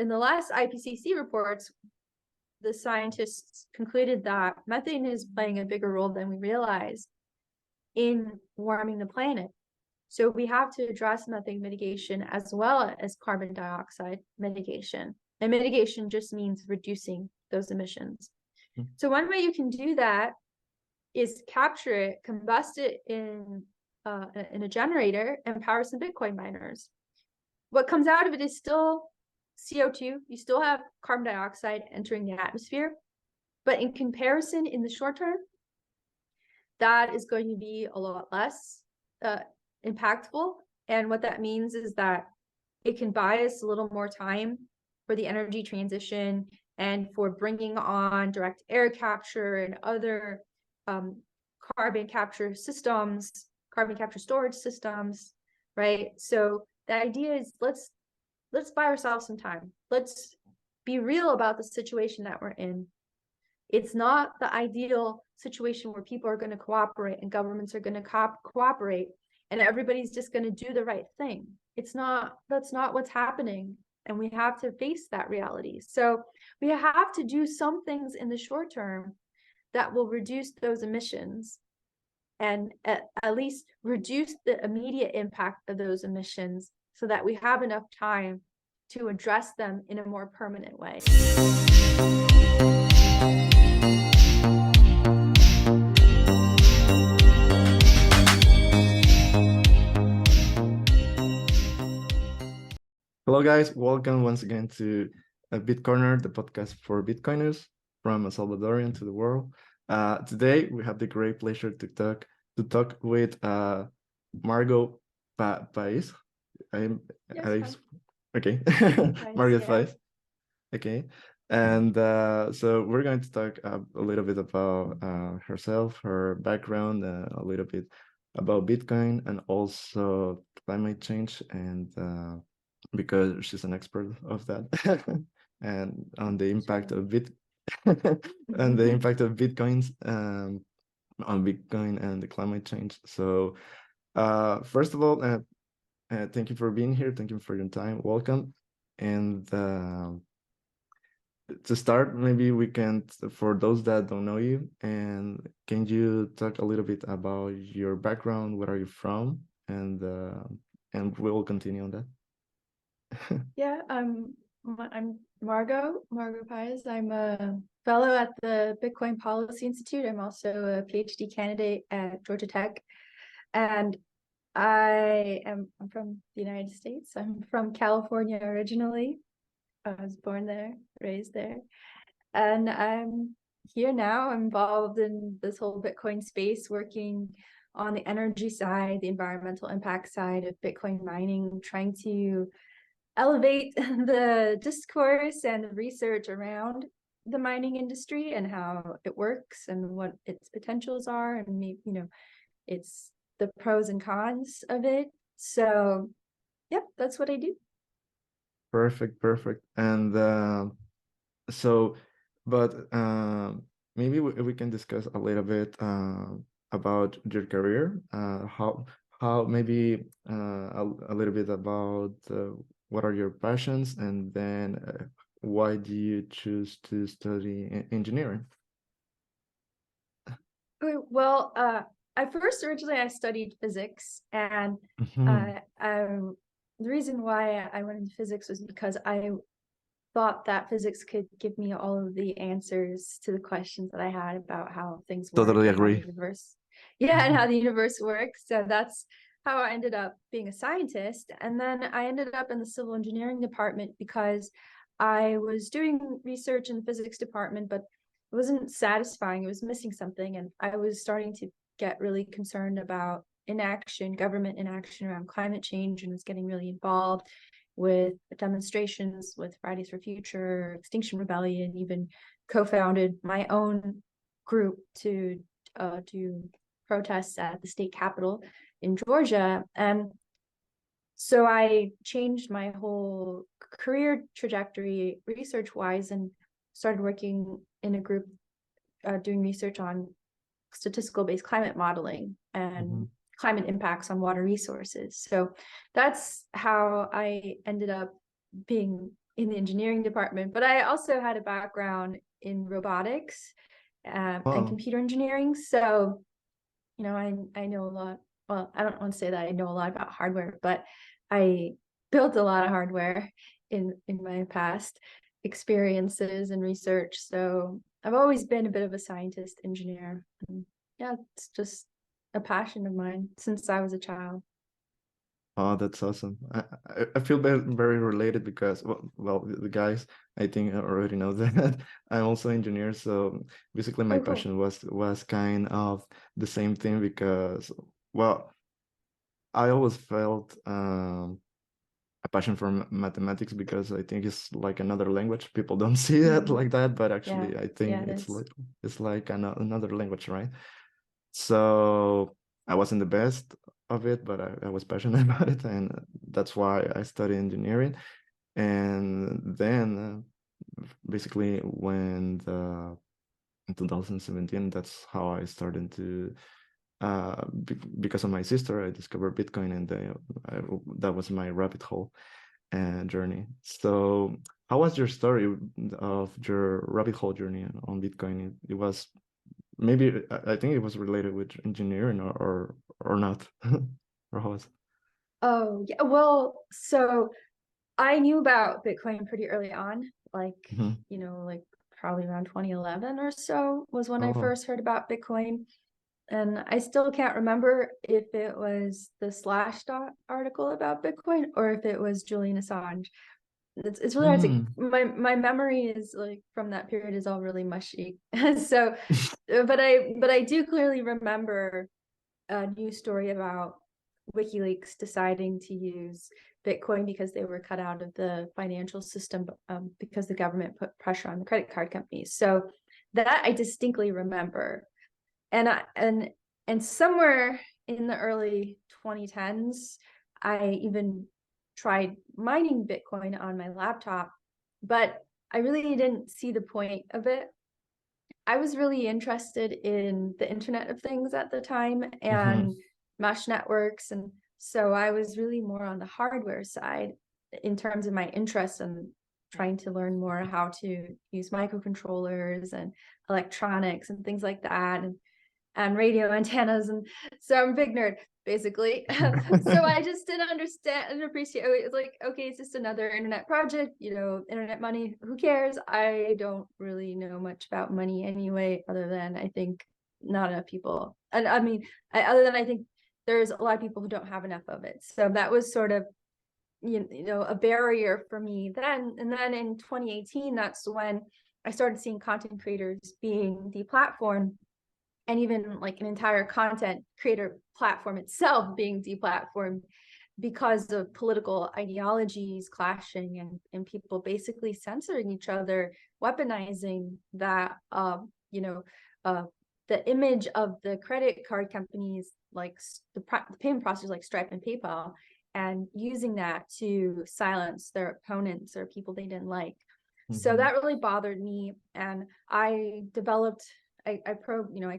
in the last IPCC reports, the scientists concluded that methane is playing a bigger role than we realize in warming the planet. So we have to address methane mitigation as well as carbon dioxide mitigation. And mitigation just means reducing those emissions. So one way you can do that is capture it, combust it in a generator, and power some Bitcoin miners. What comes out of it is still CO2. You still have carbon dioxide entering the atmosphere, but in comparison, in the short term, that is going to be a lot less impactful. And what that means is that it can buy us a little more time for the energy transition and for bringing on direct air capture and other carbon capture systems, carbon capture storage systems, right? So the idea is let's buy ourselves some time. Let's be real about the situation that we're in. It's not the ideal situation where people are going to cooperate and governments are going to cooperate and everybody's just going to do the right thing. That's not what's happening. And we have to face that reality. So we have to do some things in the short term that will reduce those emissions and at least reduce the immediate impact of those emissions so that we have enough time to address them in a more permanent way. Hello guys, welcome once again to Bitcorner, the podcast for Bitcoiners from a Salvadorian to the world. Today we have the great pleasure to talk with Margot Paez. Okay, Margot Paez. Okay, and so we're going to talk a little bit about herself, her background, a little bit about Bitcoin, and also climate change, and because she's an expert of that, and on the impact of and the impact of Bitcoins on Bitcoin and the climate change. So first of all, thank you for being here. Thank you for your time. Welcome. And to start, maybe we can, for those that don't know you, and can you talk a little bit about your background? Where are you from? And we'll continue on that. Yeah, I'm Margot Paez. I'm a fellow at the Bitcoin Policy Institute. I'm also a PhD candidate at Georgia Tech. And I'm from the United States. I'm from California originally. I was born there, raised there. And I'm here now. I'm involved in this whole Bitcoin space, working on the energy side, the environmental impact side of Bitcoin mining, trying to elevate the discourse and the research around the mining industry and how it works and what its potentials are, and maybe, it's the pros and cons of it. So yep, that's what I do. Perfect. And maybe we can discuss a little bit about your career, how maybe a little bit about what are your passions, and then why do you choose to study engineering? Well, originally I studied physics, and the reason why I went into physics was because I thought that physics could give me all of the answers to the questions that I had about how things work. Totally agree. And how the universe works. So that's how I ended up being a scientist. And then I ended up in the civil engineering department because I was doing research in the physics department, but it wasn't satisfying. It was missing something. And I was starting to get really concerned about government inaction around climate change, and was getting really involved with demonstrations with Fridays for Future, Extinction Rebellion, even co-founded my own group to do protests at the state capitol in Georgia. And so I changed my whole career trajectory research-wise and started working in a group doing research on statistical-based climate modeling and climate impacts on water resources. So that's how I ended up being in the engineering department, but I also had a background in robotics and computer engineering. So, you know, I know a lot. Well, I don't want to say that I know a lot about hardware, but I built a lot of hardware in my past experiences and research. So I've always been a bit of a scientist engineer. And yeah, it's just a passion of mine since I was a child. Oh, that's awesome. I feel very related because, well, the guys, I think already know that I'm also an engineer. So basically my Oh, cool. passion was kind of the same thing because, well, I always felt a passion for mathematics because I think it's like another language. People don't see it like that, but actually I think it's like another language, right? So I wasn't the best of it, but I was passionate about it, and that's why I studied engineering. And then basically in 2017, that's how I started to because of my sister, I discovered Bitcoin, and that was my rabbit hole journey. So how was your story of your rabbit hole journey on Bitcoin? It was maybe, I think it was related with engineering or not. Or how was it? Oh, yeah. Well, so I knew about Bitcoin pretty early on, like, you know, like probably around 2011 or so was when I first heard about Bitcoin. And I still can't remember if it was the Slashdot article about Bitcoin or if it was Julian Assange. It's really hard to, my memory is like from that period is all really mushy. So, but I do clearly remember a news story about WikiLeaks deciding to use Bitcoin because they were cut out of the financial system because the government put pressure on the credit card companies. So that I distinctly remember. And somewhere in the early 2010s, I even tried mining Bitcoin on my laptop, but I really didn't see the point of it. I was really interested in the Internet of Things at the time and mesh networks. And so I was really more on the hardware side in terms of my interest in trying to learn more how to use microcontrollers and electronics and things like that. And radio antennas, and so I'm a big nerd basically. So I just didn't understand and appreciate it. It's like, okay, it's just another internet project, you know, internet money, who cares? I don't really know much about money anyway, other than I think not enough people, and I mean, other than I think there's a lot of people who don't have enough of it. So that was sort of, you know, a barrier for me then. And then in 2018, that's when I started seeing content creators being deplatformed, and even like an entire content creator platform itself being deplatformed because of political ideologies clashing and people basically censoring each other, weaponizing that, you know, the image of the credit card companies, like the payment processors like Stripe and PayPal, and using that to silence their opponents or people they didn't like. So that really bothered me, and I developed, I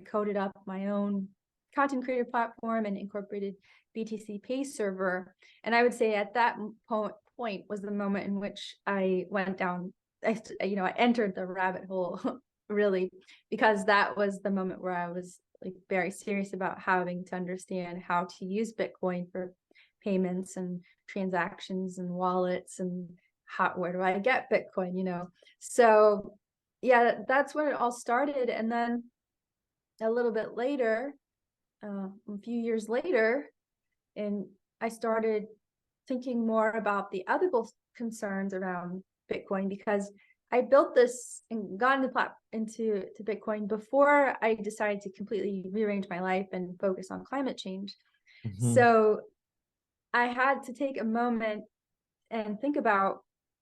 coded up my own content creator platform and incorporated BTC Pay server. And I would say at that point was the moment in which I went down, I entered the rabbit hole really, because that was the moment where I was like very serious about having to understand how to use Bitcoin for payments and transactions and wallets, and where do I get Bitcoin, you know? So yeah, that's when it all started. And then a little bit later, a few years later, and I started thinking more about the ethical concerns around Bitcoin, because I built this and got into Bitcoin before I decided to completely rearrange my life and focus on climate change. So I had to take a moment and think about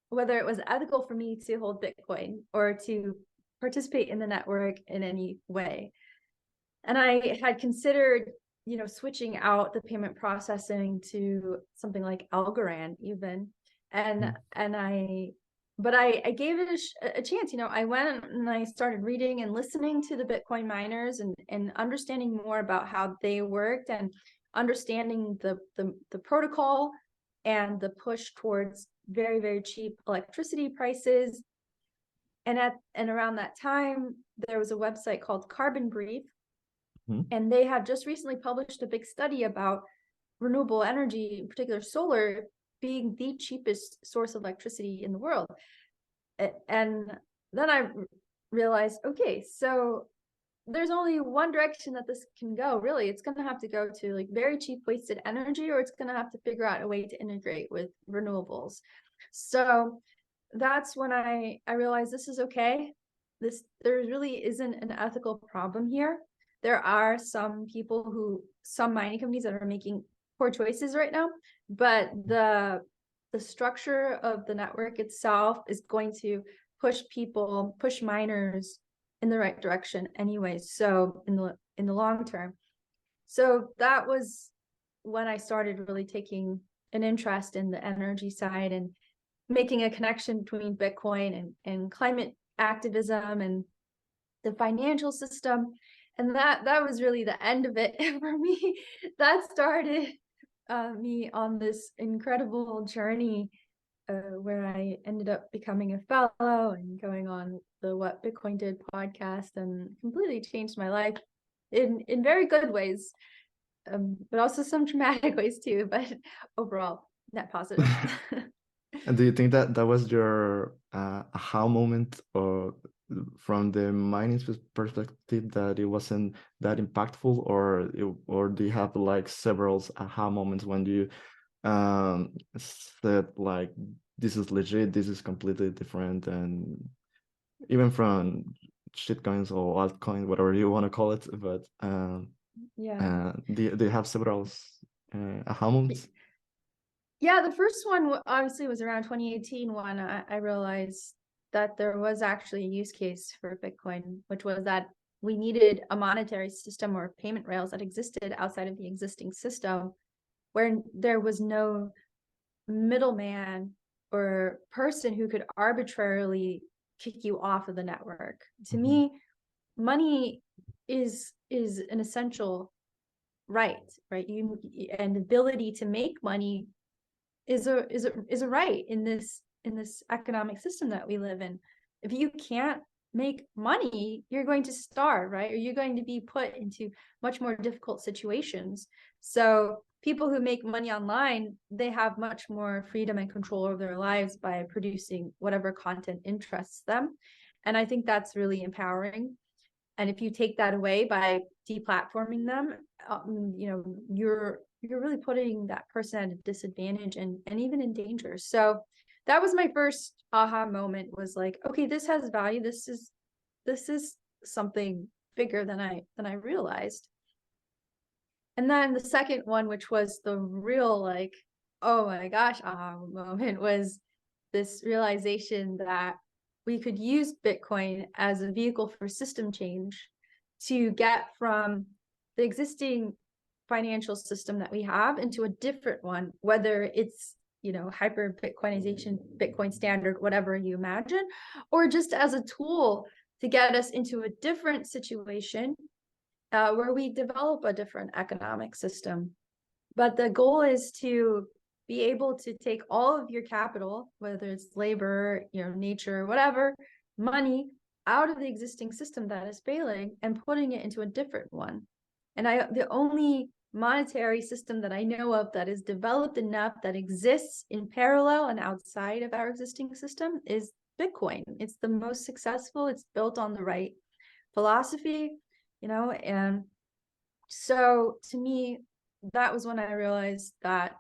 whether it was ethical for me to hold Bitcoin or to participate in the network in any way. And I had considered, you know, switching out the payment processing to something like Algorand even. But I gave it a chance. You know, I went and I started reading and listening to the Bitcoin miners and understanding more about how they worked, and understanding the protocol and the push towards very, very cheap electricity prices. And around that time, there was a website called Carbon Brief, and they had just recently published a big study about renewable energy, in particular solar, being the cheapest source of electricity in the world. And then I realized, okay, so there's only one direction that this can go, really. It's going to have to go to like very cheap wasted energy, or it's going to have to figure out a way to integrate with renewables. So that's when I realized this is okay. There really isn't an ethical problem here. There are some mining companies that are making poor choices right now, but the structure of the network itself is going to push miners in the right direction anyway. So in the long term. So that was when I started really taking an interest in the energy side and making a connection between Bitcoin and climate activism and the financial system. And that was really the end of it for me. That started me on this incredible journey where I ended up becoming a fellow and going on the What Bitcoin Did podcast, and completely changed my life in very good ways, but also some traumatic ways too, but overall net positive. And do you think that that was your aha moment, or from the mining perspective, that it wasn't that impactful, or do you have like several aha moments when you said like, this is legit, this is completely different, and even from shitcoins or altcoins, whatever you want to call it, but do you have several aha moments? Yeah, the first one obviously was around 2018 when I realized that there was actually a use case for Bitcoin, which was that we needed a monetary system or payment rails that existed outside of the existing system, where there was no middleman or person who could arbitrarily kick you off of the network. To me, money is an essential right? And the ability to make money is a right in this economic system that we live in. If you can't make money, you're going to starve, right? Or you're going to be put into much more difficult situations. So people who make money online, they have much more freedom and control over their lives by producing whatever content interests them. And I think that's really empowering. And if you take that away by deplatforming them, you're really putting that person at a disadvantage and even in danger. So that was my first aha moment, was like, okay, this has value. This is something bigger than I realized. And then the second one, which was the real like, oh my gosh, aha moment, was this realization that we could use Bitcoin as a vehicle for system change to get from the existing financial system that we have into a different one, whether it's, hyper Bitcoinization, Bitcoin standard, whatever you imagine, or just as a tool to get us into a different situation where we develop a different economic system. But the goal is to be able to take all of your capital, whether it's labor, nature, whatever, money, out of the existing system that is failing and putting it into a different one. And the only monetary system that I know of that is developed enough, that exists in parallel and outside of our existing system, is Bitcoin. It's the most successful. It's built on the right philosophy, and so to me, that was when I realized that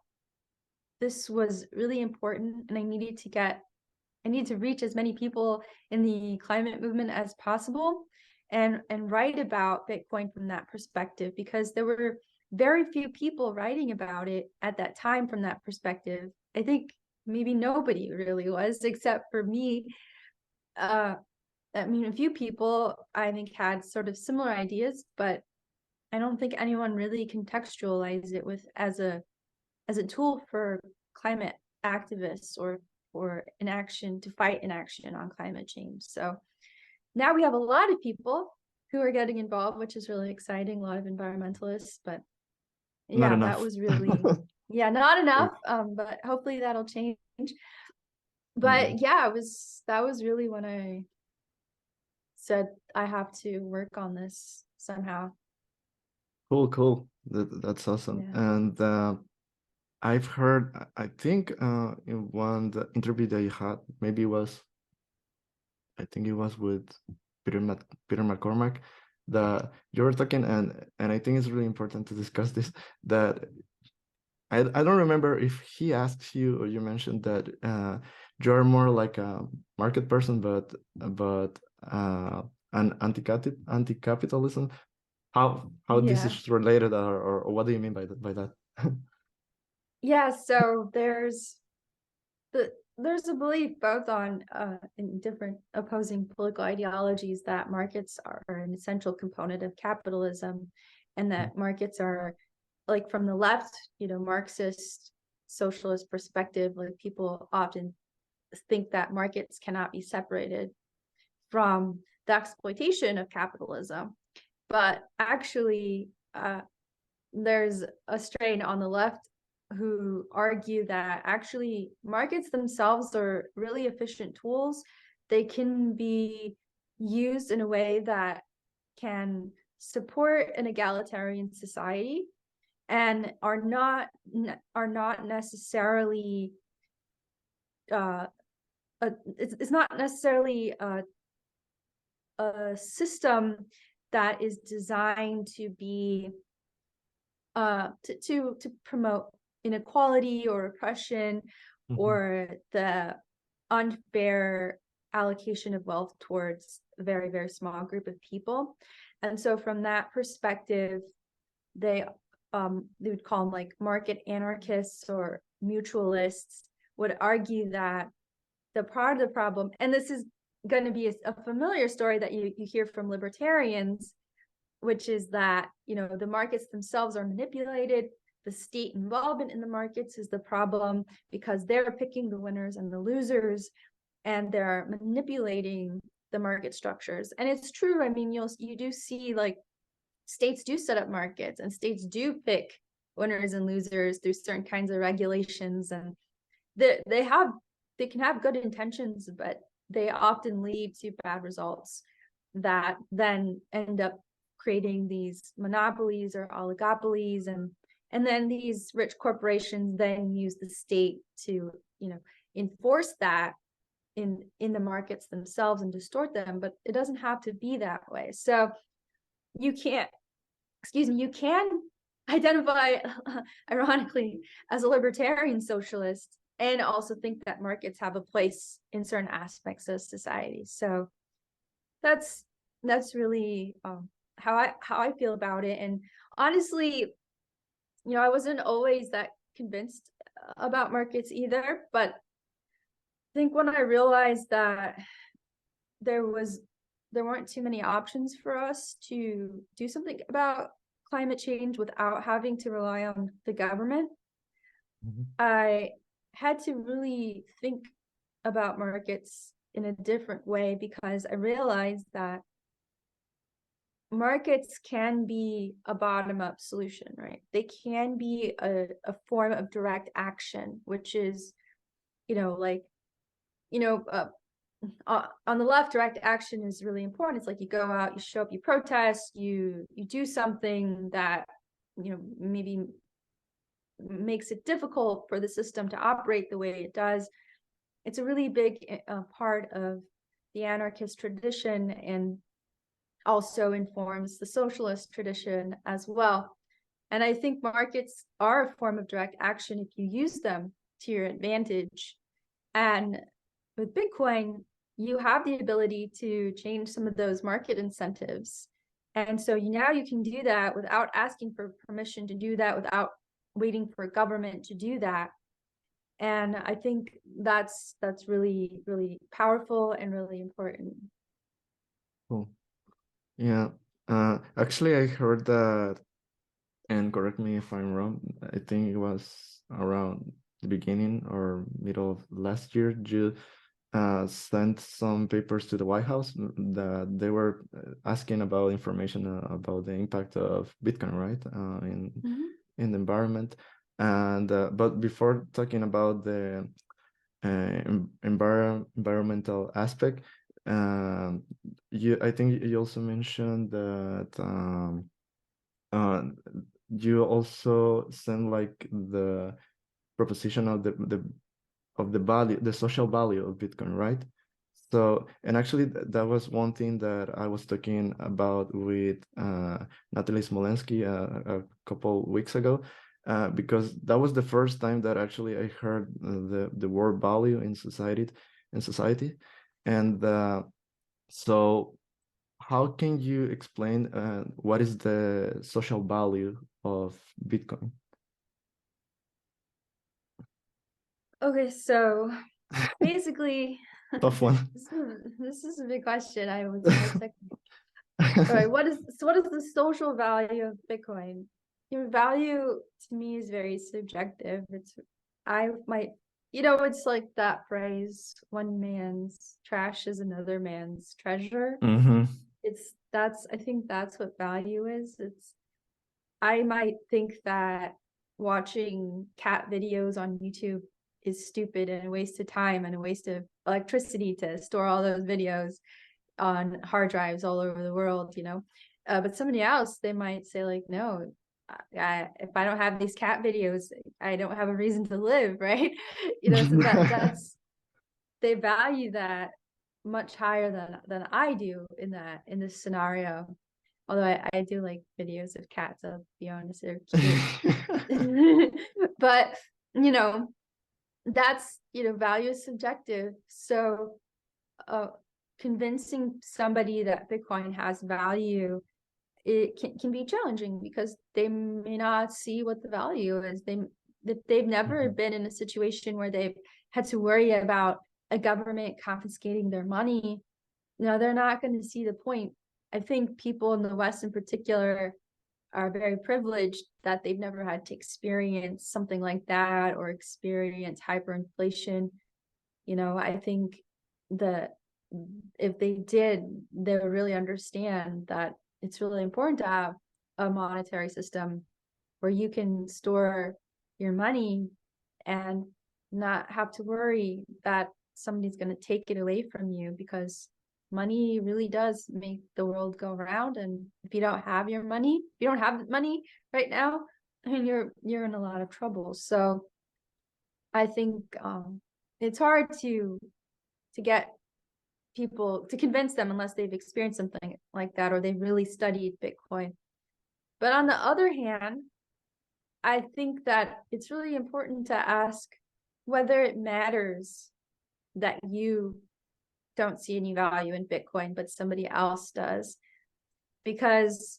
this was really important, and I needed to reach as many people in the climate movement as possible and write about Bitcoin from that perspective, because there were very few people writing about it at that time from that perspective. I think maybe nobody really was, except for me. A few people I think had sort of similar ideas, but I don't think anyone really contextualized it as a tool for climate activists or to fight inaction on climate change. So now we have a lot of people who are getting involved, which is really exciting. A lot of environmentalists, but Not enough. that was really not enough. But hopefully that'll change. But yeah, that was really when I said I have to work on this somehow. Cool. That's awesome. Yeah. And I've heard, I think in one the interview that you had, maybe I think it was with Peter McCormack, that you were talking, and I think it's really important to discuss this, that I don't remember if he asked you or you mentioned that you're more like a market person, but an anti-capitalism. How this Yeah. is related, or what do you mean by that? Yeah, so there's a belief both on in different opposing political ideologies that markets are an essential component of capitalism, and that markets are, like, from the left, Marxist socialist perspective, like, people often think that markets cannot be separated from the exploitation of capitalism. But actually, there's a strain on the left who argue that actually markets themselves are really efficient tools. They can be used in a way that can support an egalitarian society and are not necessarily it's not necessarily a system that is designed to be to promote inequality or oppression or the unfair allocation of wealth towards a very, very small group of people. And so from that perspective, they would call them like market anarchists or mutualists, would argue that the part of the problem, and this is going to be a familiar story that you hear from libertarians, which is that, the markets themselves are manipulated. The state involvement in the markets is the problem because they're picking the winners and the losers, and they're manipulating the market structures. And it's true. I mean, you do see, like, states do set up markets and states do pick winners and losers through certain kinds of regulations, and they can have good intentions, but they often lead to bad results that then end up creating these monopolies or oligopolies, and then these rich corporations then use the state to enforce that in the markets themselves and distort them. But it doesn't have to be that way. So you can identify ironically as a libertarian socialist and also think that markets have a place in certain aspects of society. So that's really how I feel about it. And honestly, I wasn't always that convinced about markets either, but I think when I realized that there weren't too many options for us to do something about climate change without having to rely on the government, I had to really think about markets in a different way, because I realized that markets can be a bottom-up solution, right? They can be a form of direct action, which is, on the left, direct action is really important. It's like you go out, you show up, you protest, you do something that maybe makes it difficult for the system to operate the way it does. It's a really big part of the anarchist tradition, and also informs the socialist tradition as well. And I think markets are a form of direct action if you use them to your advantage. And with Bitcoin, you have the ability to change some of those market incentives. And so now you can do that without asking for permission to do that, without waiting for a government to do that. And I think that's really, really powerful and really important. Cool. Yeah. Actually, I heard that, and correct me if I'm wrong, I think it was around the beginning or middle of last year, you sent some papers to the White House that they were asking about information about the impact of Bitcoin, right, in the environment. And but before talking about environmental aspect. I think you also mentioned that uh, you also send like the proposition of the value, the social value of Bitcoin, right? So, and actually that was one thing that I was talking about with Natalie Smolensky a couple weeks ago, because that was the first time that actually I heard the word value in society, and so how can you explain what is the social value of Bitcoin? Okay, so basically, Tough one. this is a big question. I would say it's like, all right, what is the social value of Bitcoin? Your value to me is very subjective. It's like that phrase, one man's trash is another man's treasure. Mm-hmm. I think that's what value is. I might think that watching cat videos on YouTube is stupid and a waste of time and a waste of electricity to store all those videos on hard drives all over the world, but somebody else, they might say like, no, if I don't have these cat videos, I don't have a reason to live, right? So that's they value that much higher than I do in this scenario. Although I do like videos of cats, I'll be honest, they're cute. But that's value is subjective. So convincing somebody that Bitcoin has value, it can be challenging because they may not see what the value is. They've never been in a situation where they've had to worry about a government confiscating their money. They're not going to see the point. I think people in the West in particular are very privileged that they've never had to experience something like that or experience hyperinflation. I think that if they did, they would really understand that it's really important to have a monetary system where you can store your money and not have to worry that somebody's going to take it away from you, because money really does make the world go around. And if you don't have money right now, I mean, you're in a lot of trouble. So I think it's hard to get people to convince them unless they've experienced something like that or they've really studied Bitcoin. But on the other hand, I think that it's really important to ask whether it matters that you don't see any value in Bitcoin, but somebody else does. Because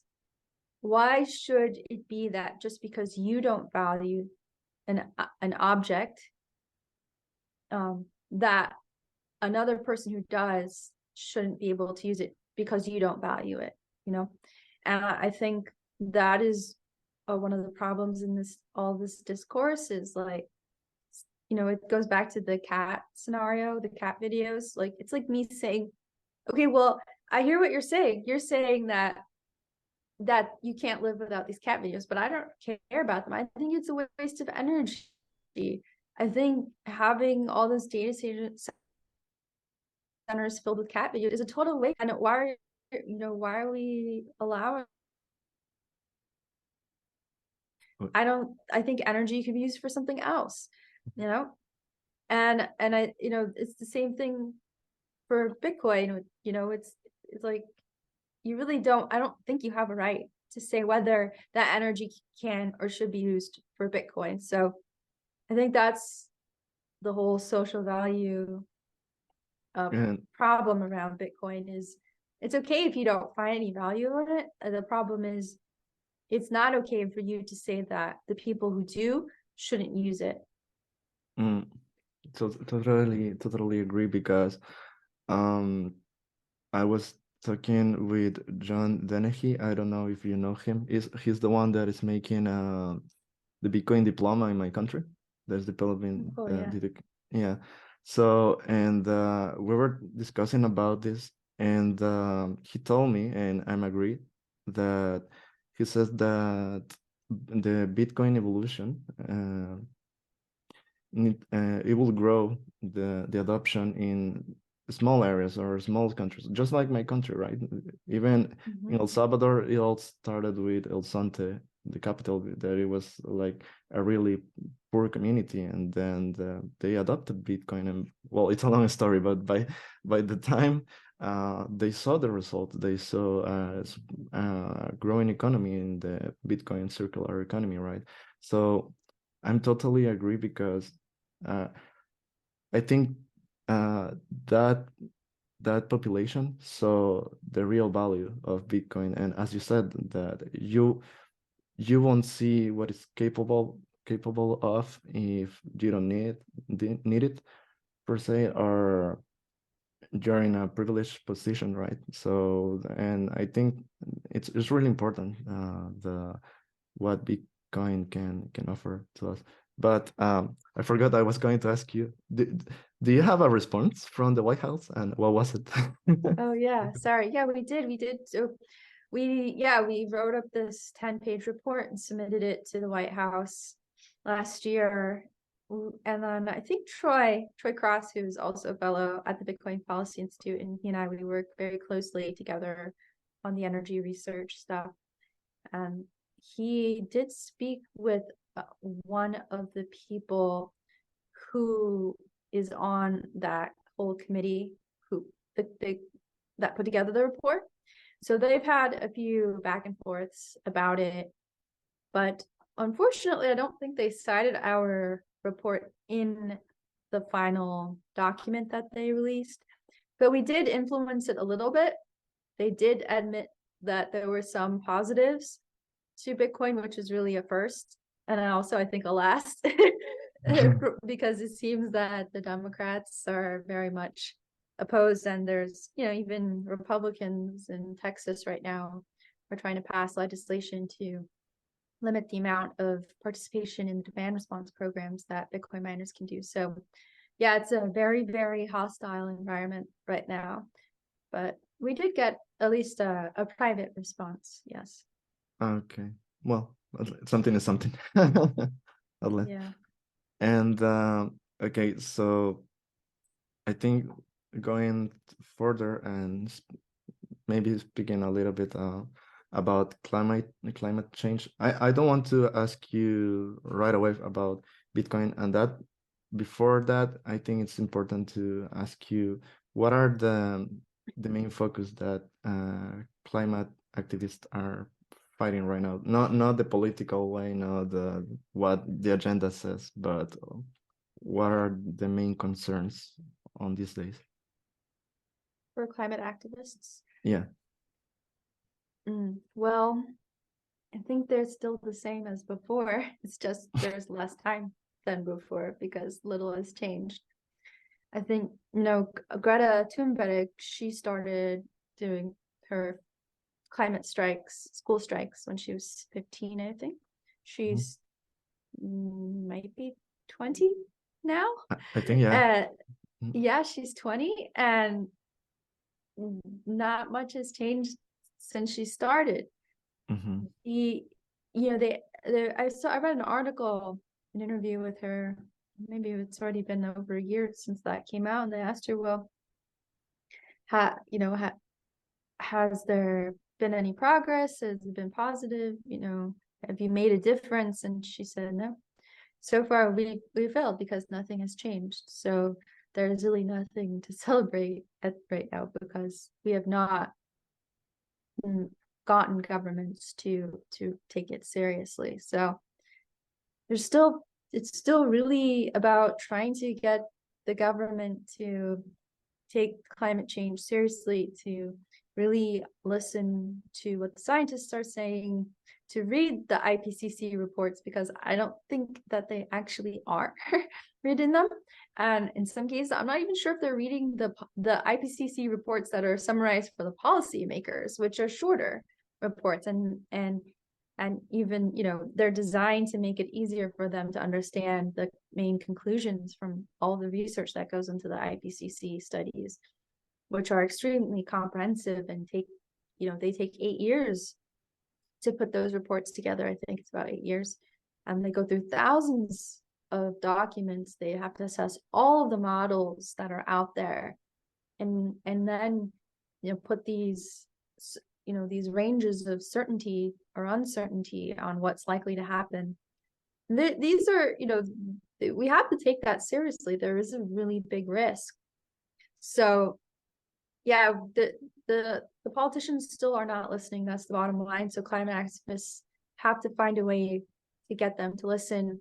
why should it be that just because you don't value an object, that another person who does shouldn't be able to use it because you don't value it, And I think that is one of the problems in all this discourse is like, it goes back to the cat scenario, the cat videos. Like, it's like me saying, okay, well, I hear what you're saying. You're saying that you can't live without these cat videos, but I don't care about them. I think it's a waste of energy. I think having all those data centers filled with cat videos is a total waste. And why are we allowing? I think energy could be used for something else, and it's the same thing for Bitcoin. It's like, you really I don't think you have a right to say whether that energy can or should be used for Bitcoin. So I think that's the whole social value problem around Bitcoin. Is it's okay if you don't find any value in it. The problem is it's not okay for you to say that the people who do shouldn't use it. So totally agree, because I was talking with John Dennehy. I don't know if you know him. He's the one that is making the Bitcoin diploma in my country. That's developing. Yeah. So, and we were discussing about this, and he told me, and I'm agreed, that he says that the Bitcoin evolution it will grow the adoption in small areas or small countries, just like my country, right? Even in El Salvador, it all started with El Sante, the capital, that it was like a really poor community, and then they adopted Bitcoin. And well, it's a long story, but by the time they saw the result, they saw a growing economy in the Bitcoin circular economy, right? So I'm totally agree, because I think that population saw the real value of Bitcoin, and as you said, that you won't see what it's capable of if you don't need it per se, or you're in a privileged position, right? So, and I think it's really important the what Bitcoin can offer to us. But I forgot I was going to ask you, do you have a response from the White House, and what was it? Oh yeah, sorry. Yeah, we did. So we wrote up this 10-page report and submitted it to the White House last year. And then I think Troy Cross, who's also a fellow at the Bitcoin Policy Institute, and he and I, we work very closely together on the energy research stuff. And he did speak with one of the people who is on that whole committee that put together the report. So they've had a few back and forths about it, but unfortunately, I don't think they cited our report in the final document that they released, but we did influence it a little bit. They did admit that there were some positives to Bitcoin, which is really a first, and also I think a last, because it seems that the Democrats are very much opposed, and there's, even Republicans in Texas right now are trying to pass legislation to limit the amount of participation in demand response programs that Bitcoin miners can do. So yeah, it's a very, very hostile environment right now, but we did get at least a private response. Yes. Okay. Well, something is something. Yeah. And okay, so I think going further and maybe speaking a little bit about climate change. I don't want to ask you right away about Bitcoin and that. Before that, I think it's important to ask you, what are the main focus that climate activists are fighting right now? Not the political way, not what the agenda says, but what are the main concerns on these days for climate activists? Yeah. Well, I think they're still the same as before. It's just there's less time than before because little has changed. I think, Greta Thunberg, she started doing her climate strikes, school strikes, when she was 15, I think. She's might be 20 now. I think, yeah. Yeah, she's 20, and not much has changed since she started. I read an article, an interview with her. Maybe it's already been over a year since that came out, and they asked her, well, has there been any progress? Has it been positive? Have you made a difference? And she said, no. So far, we failed because nothing has changed. So there's really nothing to celebrate right now, because we have not gotten governments to take it seriously. So it's still really about trying to get the government to take climate change seriously, to really listen to what the scientists are saying, to read the IPCC reports, because I don't think that they actually are reading them. And in some cases, I'm not even sure if they're reading the IPCC reports that are summarized for the policymakers, which are shorter reports, and even, they're designed to make it easier for them to understand the main conclusions from all the research that goes into the IPCC studies, which are extremely comprehensive and they take 8 years to put those reports together. I think it's about 8 years. And they go through thousands of documents. They have to assess all of the models that are out there, and then, you know, put these, you know, these ranges of certainty or uncertainty on what's likely to happen. These are, you know, we have to take that seriously. There is a really big risk. So yeah, the politicians still are not listening. That's the bottom line. So climate activists have to find a way to get them to listen.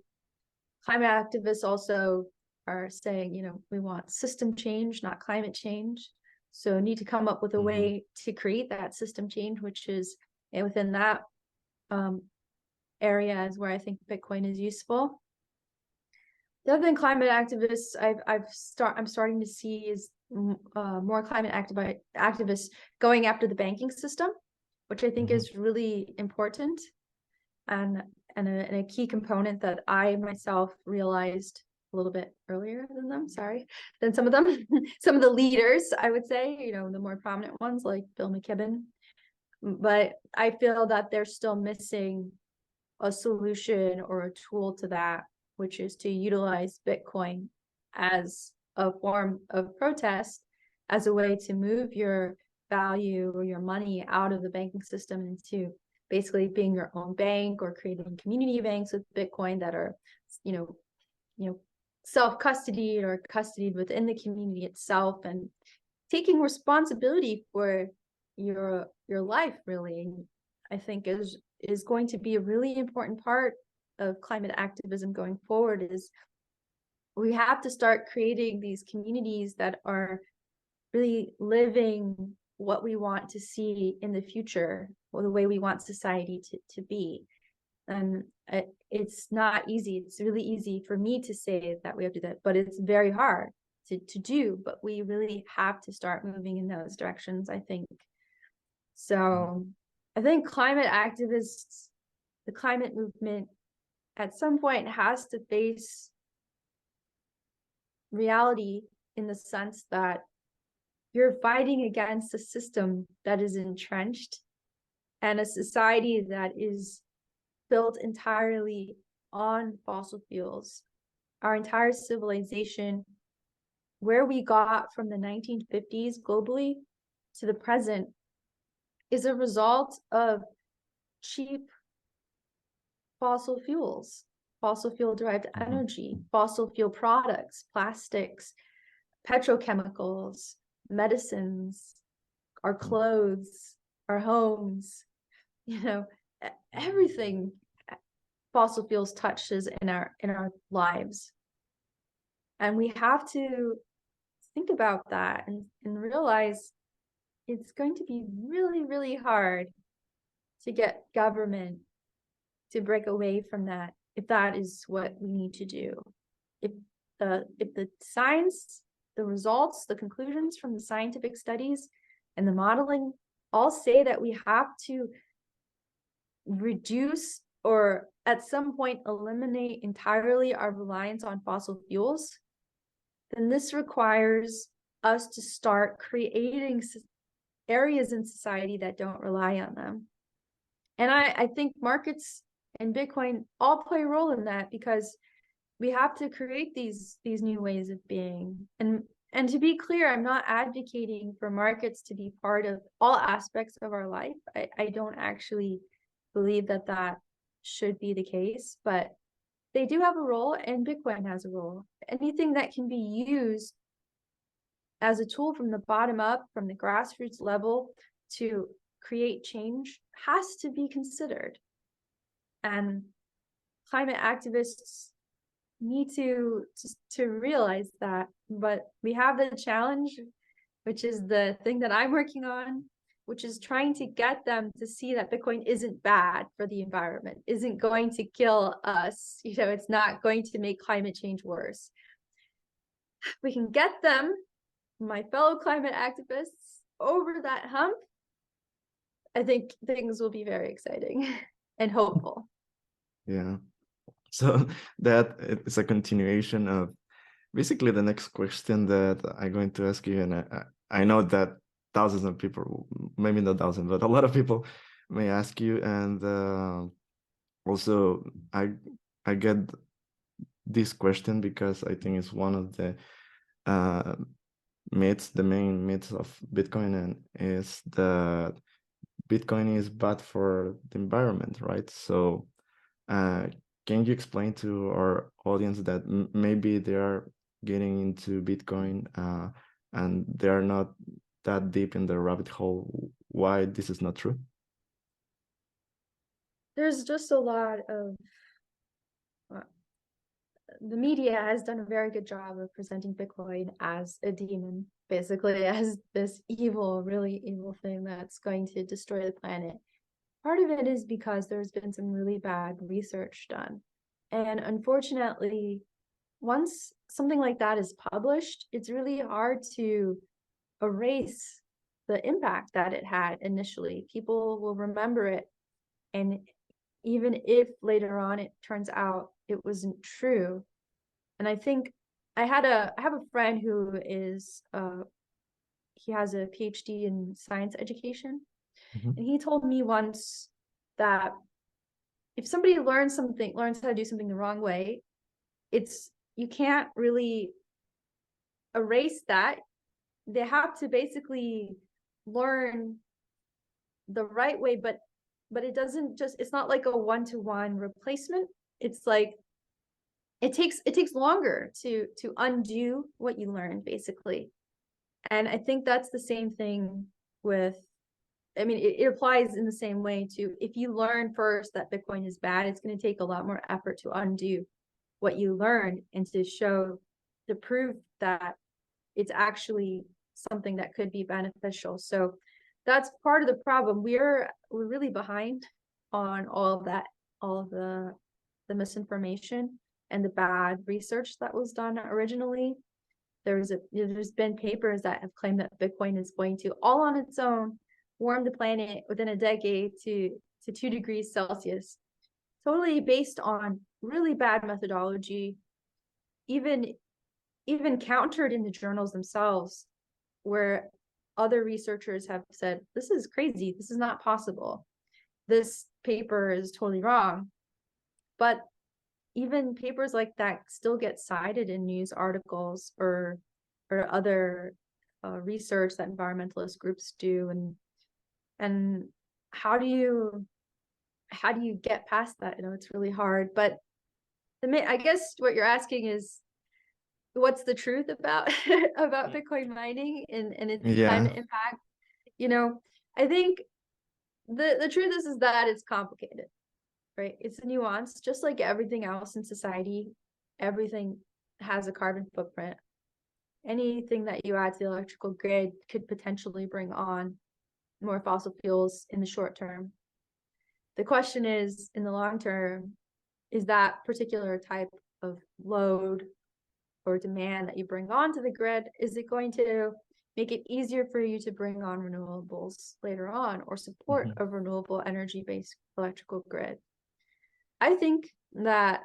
Climate activists also are saying, you know, we want system change, not climate change. So need to come up with a way to create that system change, which is, and within that area is where I think Bitcoin is useful. The other thing climate activists I'm starting to see is more climate activists going after the banking system, which I think is really important, and a key component that I myself realized a little bit earlier than them, than some of them, some of the leaders, I would say, you know, the more prominent ones like Bill McKibben. But I feel that they're still missing a solution or a tool to that, which is to utilize Bitcoin as a form of protest, as a way to move your value or your money out of the banking system into basically being your own bank, or creating community banks with Bitcoin that are, you know, self-custodied or custodied within the community itself, and taking responsibility for your life, really, I think is going to be a really important part of climate activism going forward. Is we have to start creating these communities that are really living what we want to see in the future, or the way we want society to be. And it's not easy. It's really easy for me to say that we have to do that, but it's very hard to do. But we really have to start moving in those directions, I think. So I think climate activists, the climate movement, at some point has to face reality, in the sense that you're fighting against a system that is entrenched, and a society that is built entirely on fossil fuels. Our entire civilization, where we got from the 1950s globally to the present, is a result of cheap fossil fuels, fossil fuel derived energy, fossil fuel products, plastics, petrochemicals, medicines, our clothes, our homes, you know, everything fossil fuels touches in our lives. And we have to think about that and realize it's going to be really, really hard to get government to break away from that, if that is what we need to do. If the science, the results, the conclusions from the scientific studies and the modeling all say that we have to reduce, or at some point eliminate entirely, our reliance on fossil fuels, then this requires us to start creating areas in society that don't rely on them. And I think markets and Bitcoin all play a role in that, because we have to create these new ways of being. And to be clear, I'm not advocating for markets to be part of all aspects of our life. I don't actually believe that should be the case, but they do have a role, and Bitcoin has a role. Anything that can be used as a tool from the bottom up, from the grassroots level, to create change has to be considered. And climate activists need to realize that. But we have the challenge, which is the thing that I'm working on, which is trying to get them to see that Bitcoin isn't bad for the environment, isn't going to kill us. You know, it's not going to make climate change worse. We can get them, my fellow climate activists, over that hump. I think things will be very exciting and hopeful. Yeah. So that is a continuation of basically the next question that I'm going to ask you. And I know that thousands of people, maybe not thousands, but a lot of people may ask you. And also I get this question because I think it's one of the myths, the main myths of Bitcoin, and is that Bitcoin is bad for the environment, right? So can you explain to our audience that maybe they are getting into Bitcoin and they are not that deep in the rabbit hole, why this is not true? There's just a lot of the media has done a very good job of presenting Bitcoin as a demon, basically as this evil, really evil thing that's going to destroy the planet. Part of it is because there's been some really bad research done. And unfortunately, once something like that is published, it's really hard to erase the impact that it had initially. People will remember it. And even if later on it turns out it wasn't true. And I think I have a friend who is he has a PhD in science education. Mm-hmm. And he told me once that if somebody learns how to do something the wrong way, you can't really erase that. They have to basically learn the right way, but it doesn't just, it's not like a one-to-one replacement. It's like it takes longer to undo what you learned, basically. And I think that's the same thing with, I mean, it applies in the same way to, if you learn first that Bitcoin is bad, it's going to take a lot more effort to undo what you learned and to prove that it's actually something that could be beneficial. So that's part of the problem. We're really behind on all of that, all of the misinformation and the bad research that was done originally. There's been papers that have claimed that Bitcoin is going to, all on its own, warm the planet within a decade to 2 degrees Celsius, totally based on really bad methodology, even countered in the journals themselves, where other researchers have said, this is crazy, this is not possible, this paper is totally wrong. But even papers like that still get cited in news articles or other research that environmentalist groups do. And how do you get past that? You know, it's really hard. But I guess what you're asking is, what's the truth about about Bitcoin mining and its climate impact? You know, I think the truth is that it's complicated, right? It's nuanced, just like everything else in society. Everything has a carbon footprint. Anything that you add to the electrical grid could potentially bring on more fossil fuels in the short term. The question is, in the long term, is that particular type of load or demand that you bring onto the grid, is it going to make it easier for you to bring on renewables later on or support a renewable energy-based electrical grid? I think that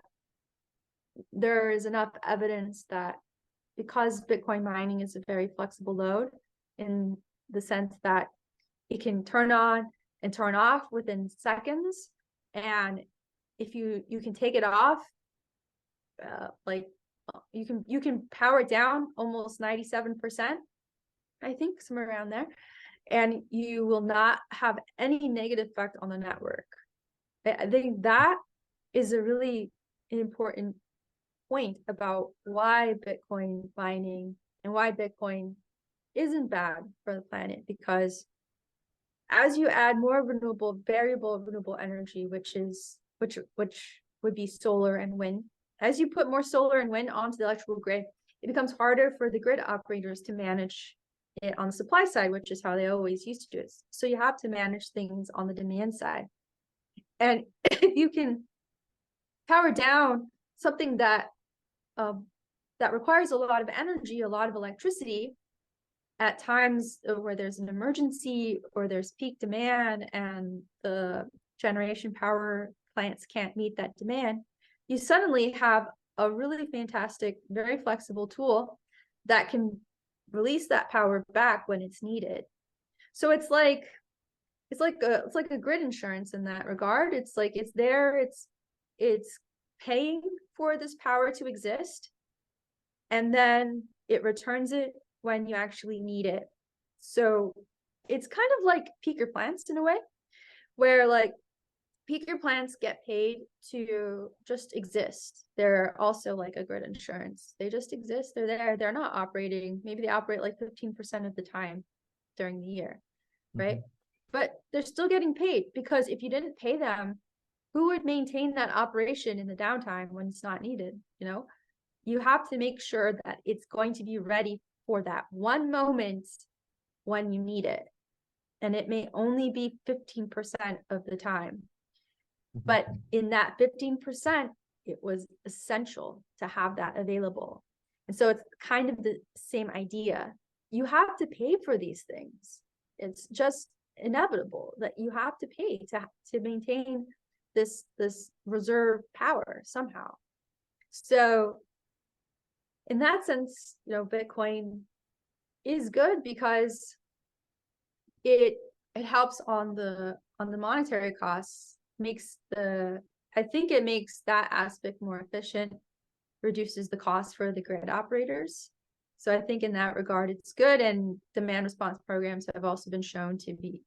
there is enough evidence that because Bitcoin mining is a very flexible load, in the sense that it can turn on and turn off within seconds, and if you can take it off, like you can power it down almost 97%, I think, somewhere around there, and you will not have any negative effect on the network. I think that is a really important point about why Bitcoin mining and why Bitcoin isn't bad for the planet, because as you add more variable renewable energy, which would be solar and wind, as you put more solar and wind onto the electrical grid, it becomes harder for the grid operators to manage it on the supply side, which is how they always used to do it. So you have to manage things on the demand side. And if you can power down something that requires a lot of energy, a lot of electricity, at times where there's an emergency or there's peak demand and the generation power plants can't meet that demand, you suddenly have a really fantastic, very flexible tool that can release that power back when it's needed. So it's like a grid insurance in that regard. It's like it's there, it's paying for this power to exist, and then it returns it when you actually need it. So it's kind of like peaker plants in a way, where like peaker plants get paid to just exist. They're also like a grid insurance. They just exist. They're there. They're not operating. Maybe they operate like 15% of the time during the year, right? But they're still getting paid, because if you didn't pay them, who would maintain that operation in the downtime when it's not needed? You know, you have to make sure that it's going to be ready for that one moment when you need it. And it may only be 15% of the time. But in that 15%, it was essential to have that available. And so it's kind of the same idea. You have to pay for these things. It's just inevitable that you have to pay to maintain this reserve power somehow. So in that sense, you know, Bitcoin is good because it helps on the monetary costs, I think it makes that aspect more efficient, reduces the cost for the grid operators. So I think in that regard, it's good. And demand response programs have also been shown to be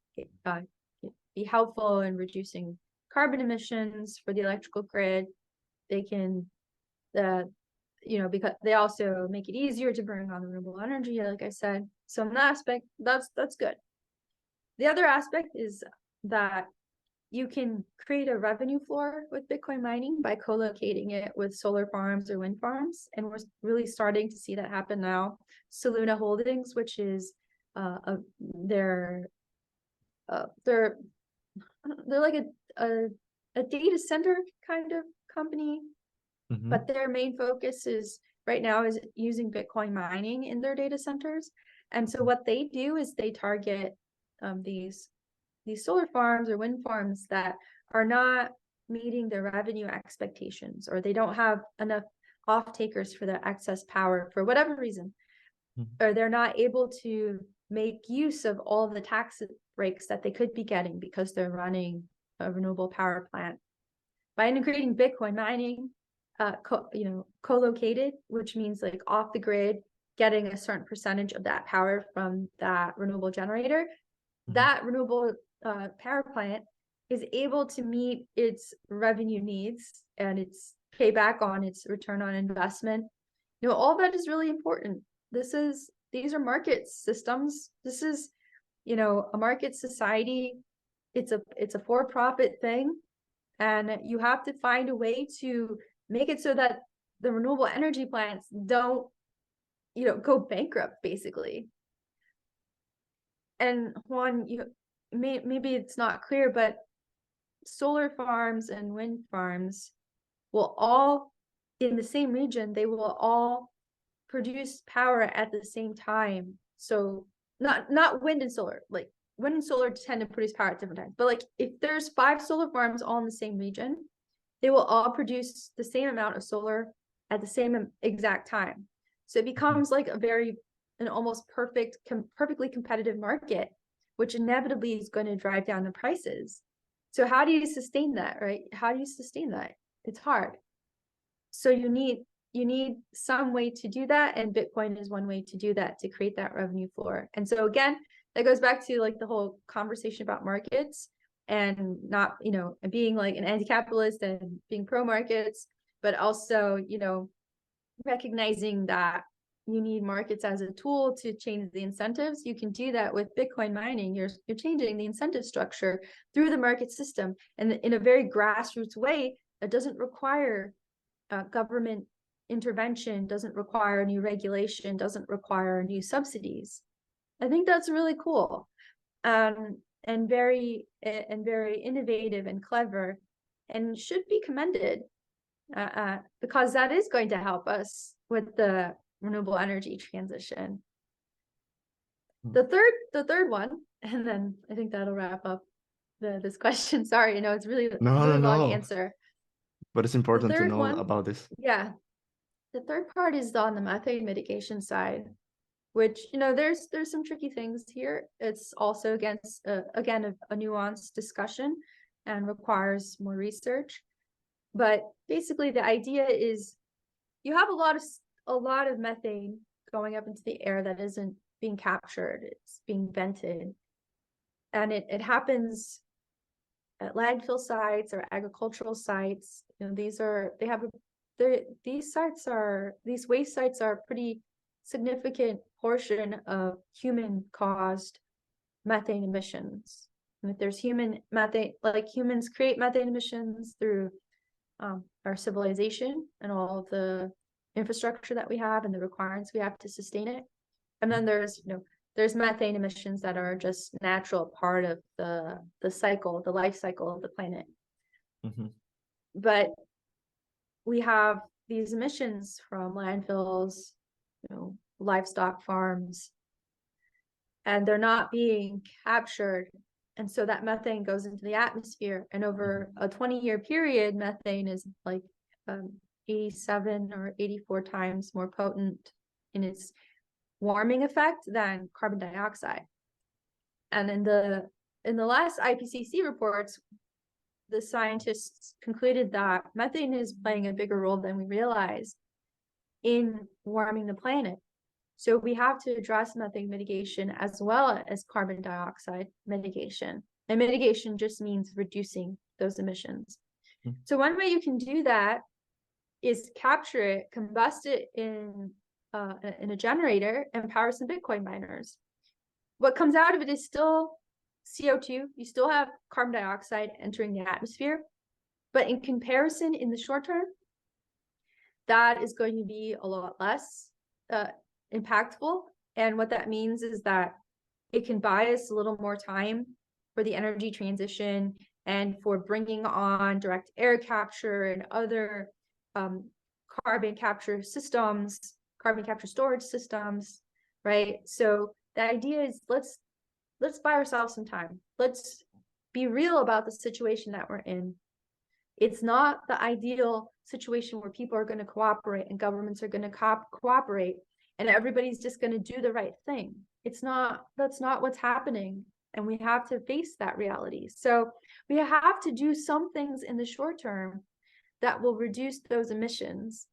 helpful in reducing carbon emissions for the electrical grid. They can, because they also make it easier to bring on renewable energy, like I said. So in that aspect, that's good. The other aspect is that you can create a revenue floor with Bitcoin mining by co-locating it with solar farms or wind farms. And we're really starting to see that happen now. Soluna Holdings, which is they're like a data center kind of company, but their main focus is right now is using Bitcoin mining in their data centers. And so what they do is they target these solar farms or wind farms that are not meeting their revenue expectations, or they don't have enough off-takers for their excess power for whatever reason, or they're not able to make use of all the tax breaks that they could be getting because they're running a renewable power plant. By integrating Bitcoin mining, co-located, which means like off the grid, getting a certain percentage of that power from that renewable generator, that renewable power plant is able to meet its revenue needs and its payback on its return on investment. All that is really important. These are market systems. This is, a market society. It's a for-profit thing, and you have to find a way to make it so that the renewable energy plants don't, go bankrupt, basically. And Juan, maybe it's not clear, but solar farms and wind farms will all, in the same region, they will all produce power at the same time. So not wind and solar, like wind and solar tend to produce power at different times. But like if there's 5 solar farms all in the same region, they will all produce the same amount of solar at the same exact time. So it becomes like an almost perfectly competitive market, which inevitably is going to drive down the prices. So how do you sustain that, right? How do you sustain that? It's hard. So you need some way to do that, and Bitcoin is one way to do that, to create that revenue floor. And so again, that goes back to like the whole conversation about markets and not, being like an anti-capitalist and being pro-markets, but also, recognizing that you need markets as a tool to change the incentives. You can do that with Bitcoin mining. You're changing the incentive structure through the market system, and in a very grassroots way that doesn't require government intervention, doesn't require new regulation, doesn't require new subsidies. I think that's really cool, and very innovative and clever, and should be commended, because that is going to help us with the renewable energy transition. The third one, and then I think that'll wrap up this question. Sorry, it's really long answer. But it's important to know about this. Yeah. The third part is on the methane mitigation side, which, there's some tricky things here. It's also again a nuanced discussion and requires more research. But basically the idea is you have a lot of methane going up into the air that isn't being captured, it's being vented. And it happens at landfill sites or agricultural sites. You know, these waste sites are a pretty significant portion of human caused methane emissions. And if there's human methane, like humans create methane emissions through our civilization and all of the infrastructure that we have and the requirements we have to sustain it. And then there's methane emissions that are just natural part of the cycle, the life cycle of the planet. Mm-hmm. But we have these emissions from landfills, livestock farms, and they're not being captured. And so that methane goes into the atmosphere. And over a 20-year period, methane is like 87 or 84 times more potent in its warming effect than carbon dioxide. And in the last IPCC reports, the scientists concluded that methane is playing a bigger role than we realize in warming the planet. So we have to address methane mitigation as well as carbon dioxide mitigation. And mitigation just means reducing those emissions. Mm-hmm. So one way you can do that is capture it, combust it in a generator, and power some Bitcoin miners. What comes out of it is still CO2. You still have carbon dioxide entering the atmosphere, but in comparison, in the short term, that is going to be a lot less impactful. And what that means is that it can buy us a little more time for the energy transition and for bringing on direct air capture and other carbon capture systems, carbon capture storage systems, right? So the idea is let's buy ourselves some time. Let's be real about the situation that we're in. It's not the ideal situation where people are going to cooperate and governments are going to cooperate and everybody's just going to do the right thing. That's not what's happening. And we have to face that reality. So we have to do some things in the short term that will reduce those emissions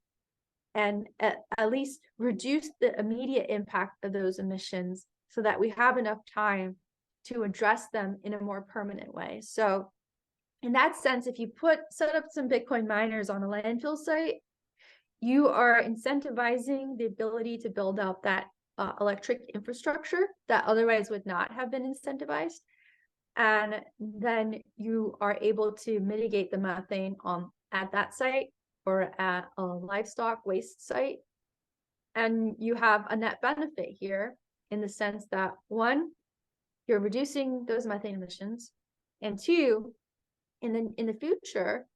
and at least reduce the immediate impact of those emissions so that we have enough time to address them in a more permanent way. So in that sense, if you set up some Bitcoin miners on a landfill site, you are incentivizing the ability to build out that electric infrastructure that otherwise would not have been incentivized. And then you are able to mitigate the methane at that site or at a livestock waste site. And you have a net benefit here in the sense that, one, you're reducing those methane emissions, and two, in the future,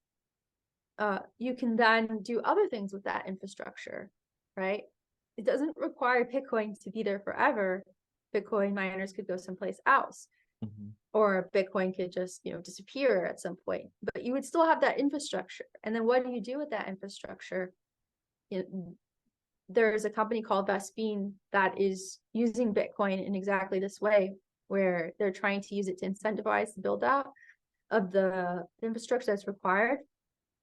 you can then do other things with that infrastructure, right? It doesn't require Bitcoin to be there forever. Bitcoin miners could go someplace else, or Bitcoin could just disappear at some point. But you would still have that infrastructure. And then what do you do with that infrastructure? There's a company called Vespine that is using Bitcoin in exactly this way, where they're trying to use it to incentivize the build out of the infrastructure that's required.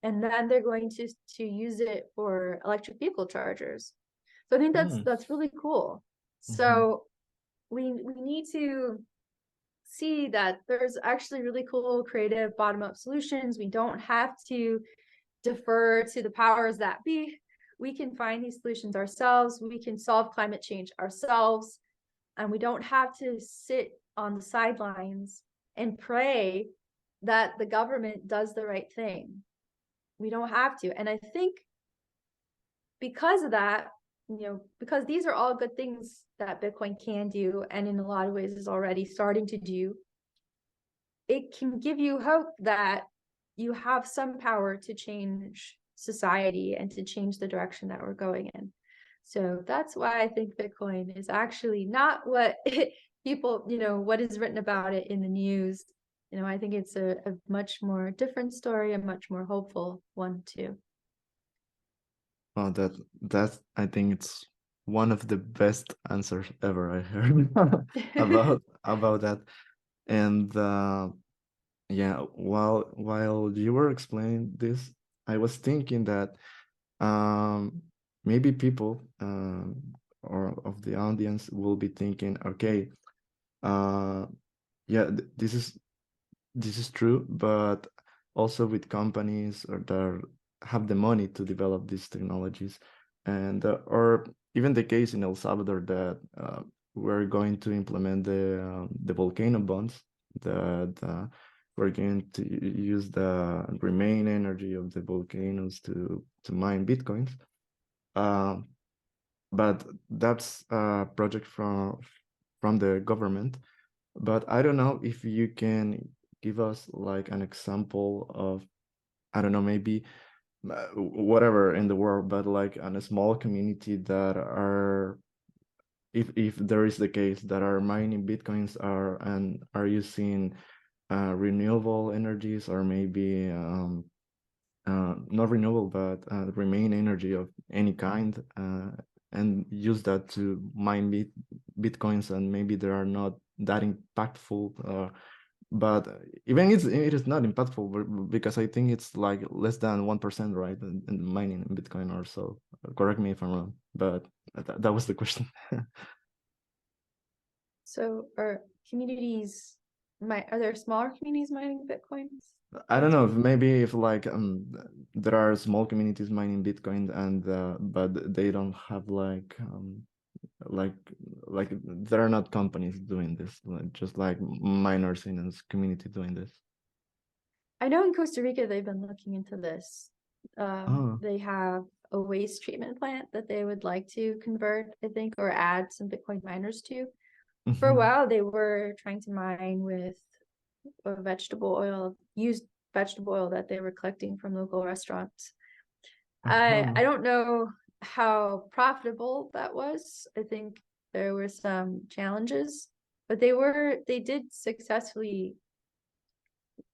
And then they're going to use it for electric vehicle chargers. So I think that's really cool. So we need to see that there's actually really cool, creative bottom-up solutions. We don't have to defer to the powers that be. We can find these solutions ourselves. We can solve climate change ourselves. And we don't have to sit on the sidelines and pray that the government does the right thing. We don't have to. And I think because of that, because these are all good things that Bitcoin can do, and in a lot of ways is already starting to do, it can give you hope that you have some power to change society and to change the direction that we're going in. So that's why I think Bitcoin is actually not what people, what is written about it in the news. I think it's a much more different story, a much more hopeful one too. Well, that I think it's one of the best answers ever I heard about that. And yeah, while you were explaining this, I was thinking that maybe people or of the audience will be thinking, okay, yeah, this is true, but also with companies or that have the money to develop these technologies, and or even the case in El Salvador that we're going to implement the volcano bonds that we're going to use the remain energy of the volcanoes to mine bitcoins. But that's a project from the government. But I don't know if you can give us like an example of, I don't know, maybe whatever in the world, but like on a small community that are, if there is the case that are mining bitcoins are using renewable energies, or maybe not renewable, but remain energy of any kind, and use that to mine bitcoins, and maybe they are not that impactful, but even it is not impactful, because I think it's like less than 1%, right, in mining in Bitcoin or so. Correct me if I'm wrong, but that was the question. So are communities, are there smaller communities mining Bitcoins? I don't know if maybe if like there are small communities mining Bitcoin, and but they don't have like there are not companies doing this, just like miners in a community doing this. I know in Costa Rica, they've been looking into this. Oh. They have a waste treatment plant that they would like to convert, I think, or add some Bitcoin miners to. For a while, they were trying to mine with vegetable oil, used vegetable oil that they were collecting from local restaurants. I don't know how profitable that was. I think there were some challenges, but they did successfully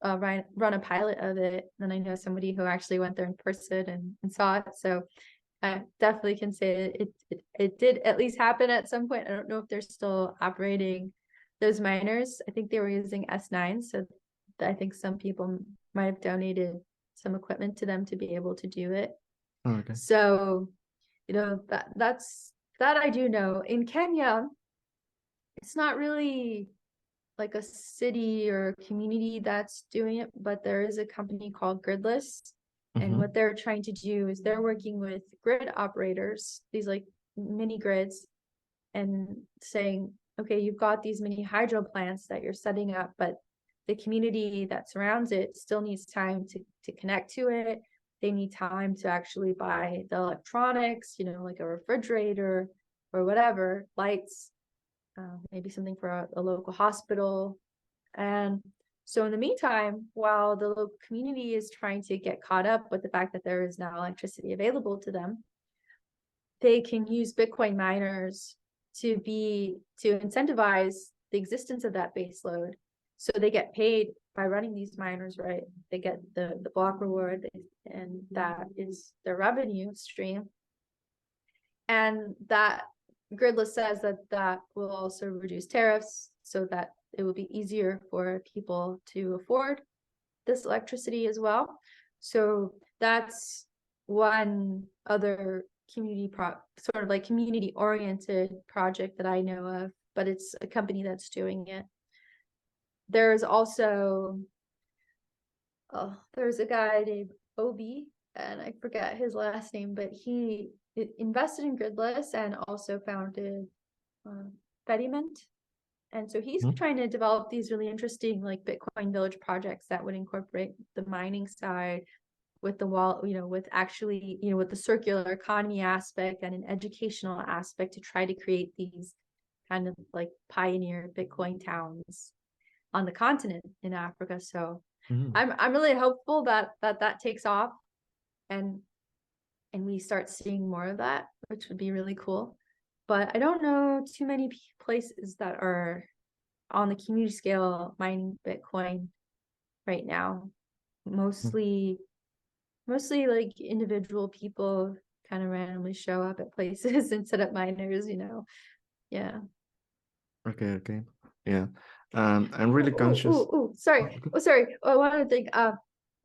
run a pilot of it. And I know somebody who actually went there in person and saw it. So I definitely can say it did at least happen at some point. I don't know if they're still operating those miners. I think they were using S9. So I think some people might have donated some equipment to them to be able to do it. Okay. So, you know, that I do know. In Kenya, it's not really like a city or a community that's doing it, but there is a company called Gridless. And what they're trying to do is they're working with grid operators, these like mini grids, and saying, okay, you've got these mini hydro plants that you're setting up, but the community that surrounds it still needs time to connect to it. They need time to actually buy the electronics, you know, like a refrigerator or whatever, lights, maybe something for a local hospital. And so in the meantime, while the local community is trying to get caught up with the fact that there is now electricity available to them, they can use Bitcoin miners to incentivize the existence of that base load. So they get paid by running these miners, right? They get the block reward, and that is their revenue stream. And that Gridless says that will also reduce tariffs so that it will be easier for people to afford this electricity as well. So that's one other sort of like community oriented project that I know of, but it's a company that's doing it. There's also, there's a guy named Obi, and I forget his last name, but he invested in Gridless and also founded Pediment. And so he's trying to develop these really interesting like Bitcoin village projects that would incorporate the mining side with the with actually, with the circular economy aspect and an educational aspect to try to create these kind of like pioneer Bitcoin towns on the continent in Africa. So I'm really hopeful that takes off and we start seeing more of that, which would be really cool. But I don't know too many places that are on the community scale mining Bitcoin right now. Mostly like individual people kind of randomly show up at places and set up miners, Yeah. Okay. Yeah. I'm really conscious. Sorry. Oh, sorry. I wanted to think,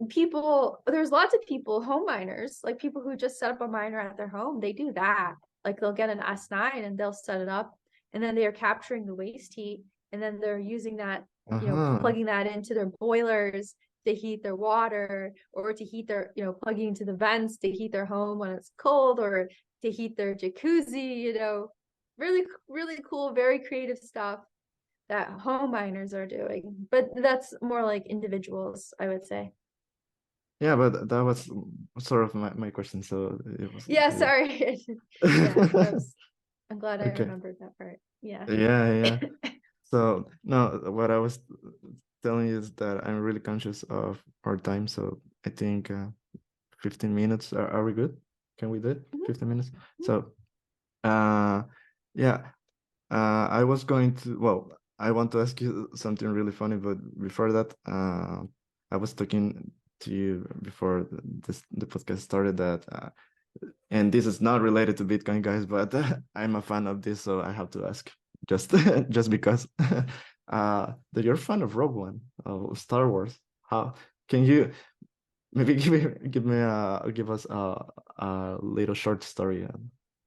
there's lots of people, home miners, like people who just set up a miner at their home, they do that. Like they'll get an S9 and they'll set it up, and then they are capturing the waste heat, and then they're using that, plugging that into their boilers to heat their water, or to heat their, plugging into the vents to heat their home when it's cold, or to heat their jacuzzi, really, really cool, very creative stuff that home miners are doing. But that's more like individuals, I would say. Yeah, but that was sort of my question. So it was. Yeah, sorry. Yeah, I'm glad I Okay. remembered that part. Yeah. Yeah. So no, what I was telling you is that I'm really conscious of our time. So I think 15 minutes. Are we good? Can we do it? 15 minutes. So yeah, I was going to, well, I want to ask you something really funny, but before that, I was talking to you before the podcast started that, and this is not related to Bitcoin, guys, but I'm a fan of this, so I have to ask just just because that you're a fan of Rogue One, of Star Wars. How can you maybe give us a little short story?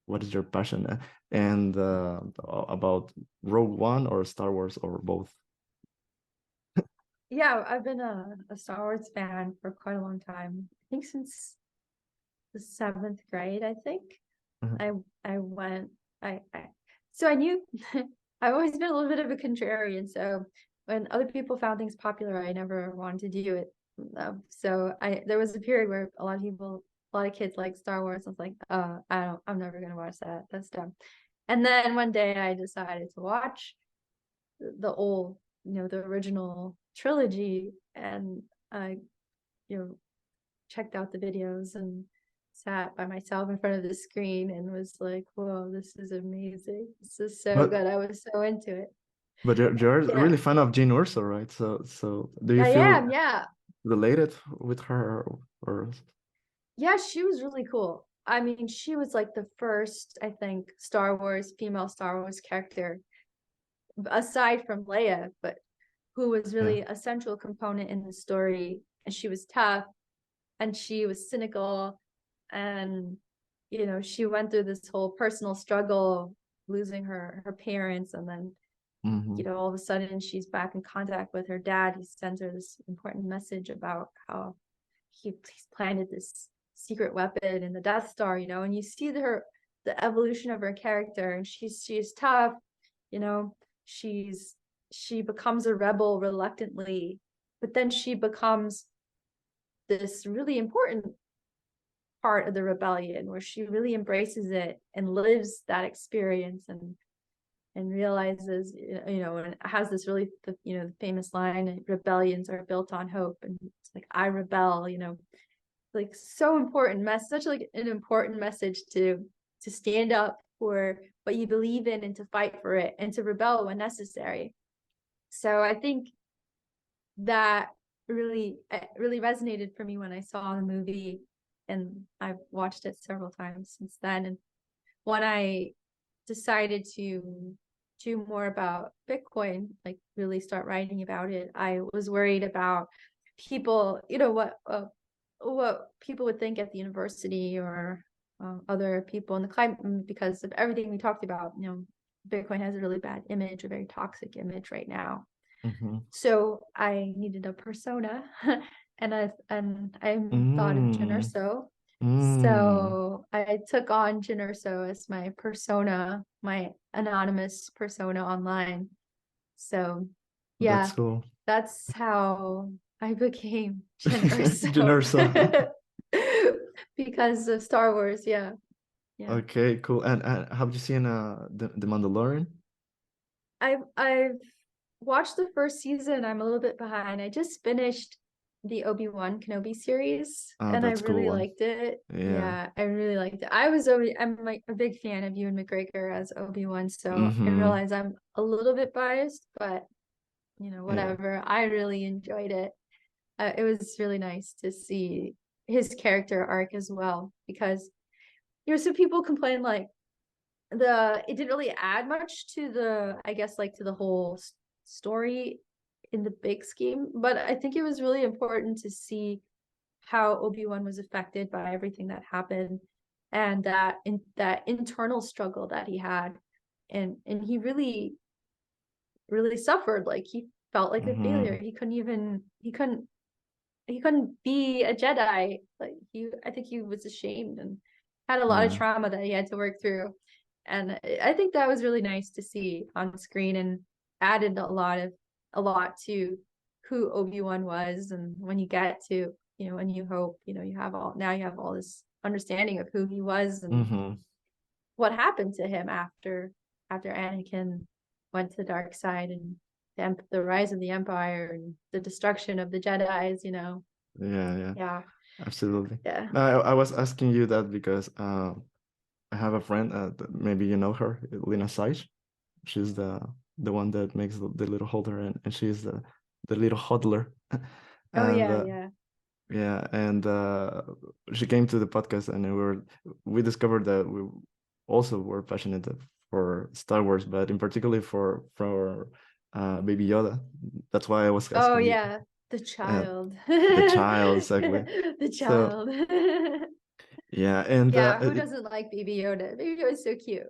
What is your passion and about Rogue One or Star Wars or both? Yeah, I've been a Star Wars fan for quite a long time. I think since the 7th grade, I think. I went, so I knew, I've always been a little bit of a contrarian. So when other people found things popular, I never wanted to do it. So there was a period where a lot of kids like Star Wars. I was like, I'm never gonna watch that. That's dumb. And then one day I decided to watch the old, the original trilogy, and I, checked out the videos and sat by myself in front of the screen and was like, whoa, this is amazing. This is so good. I was so into it. But you're really fan of Jean Urso, right? So do you feel related with her or? Yeah, she was really cool. I mean, she was like the first, I think, female Star Wars character, aside from Leia, but who was really a central component in the story. And she was tough, and she was cynical, and she went through this whole personal struggle, losing her parents, and then all of a sudden she's back in contact with her dad. He sends her this important message about how he's planted this secret weapon in the Death Star, and you see the evolution of her character, and she's tough, she becomes a rebel reluctantly, but then she becomes this really important part of the rebellion where she really embraces it and lives that experience, and realizes, and has this really, the famous line, rebellions are built on hope, and it's like, I rebel, like, so important such like an important message to stand up for what you believe in and to fight for it and to rebel when necessary. So I think that really resonated for me when I saw the movie, and I've watched it several times since then. And when I decided to do more about Bitcoin, like really start writing about it, I was worried about people, what people would think at the university, or other people in the climate, because of everything we talked about. Bitcoin has a really bad image, a very toxic image right now. So I needed a persona, and I thought of Jyn Erso. So I took on Jyn Erso as my persona, my anonymous persona online. So yeah, that's cool. That's how I became Jyn Erso. Jyn Erso. Because of Star Wars. Yeah. Okay, cool. And have you seen the Mandalorian? I've watched the first season. I'm a little bit behind. I just finished the Obi-Wan Kenobi series, and I really liked it. Yeah, I really liked it. I'm like a big fan of Ewan McGregor as Obi-Wan, so I realize I'm a little bit biased, but whatever. I really enjoyed it. It was really nice to see his character arc as well, because so people complain like it didn't really add much to the, I guess, like to the whole story in the big scheme, but I think it was really important to see how Obi-Wan was affected by everything that happened, and that internal struggle that he had, and he really suffered. Like, he felt like a failure. He couldn't be a Jedi. Like, I think he was ashamed and had a lot of trauma that he had to work through. And I think that was really nice to see on screen, and added a lot to who Obi-Wan was. And when you get to, when you hope, you have all this understanding of who he was and what happened to him after Anakin went to the dark side, and the rise of the Empire and the destruction of the Jedis, Yeah, absolutely. Yeah. No, I was asking you that because I have a friend, maybe you know her, Lena Seich. She's the one that makes the little holder, and she's the little hodler. And yeah, and she came to the podcast, and we discovered that we also were passionate for Star Wars, but in particular for Baby Yoda. That's why I was asking. Oh yeah, the child. The child, exactly. The child. Yeah, and who doesn't like Baby Yoda? Baby Yoda is so cute.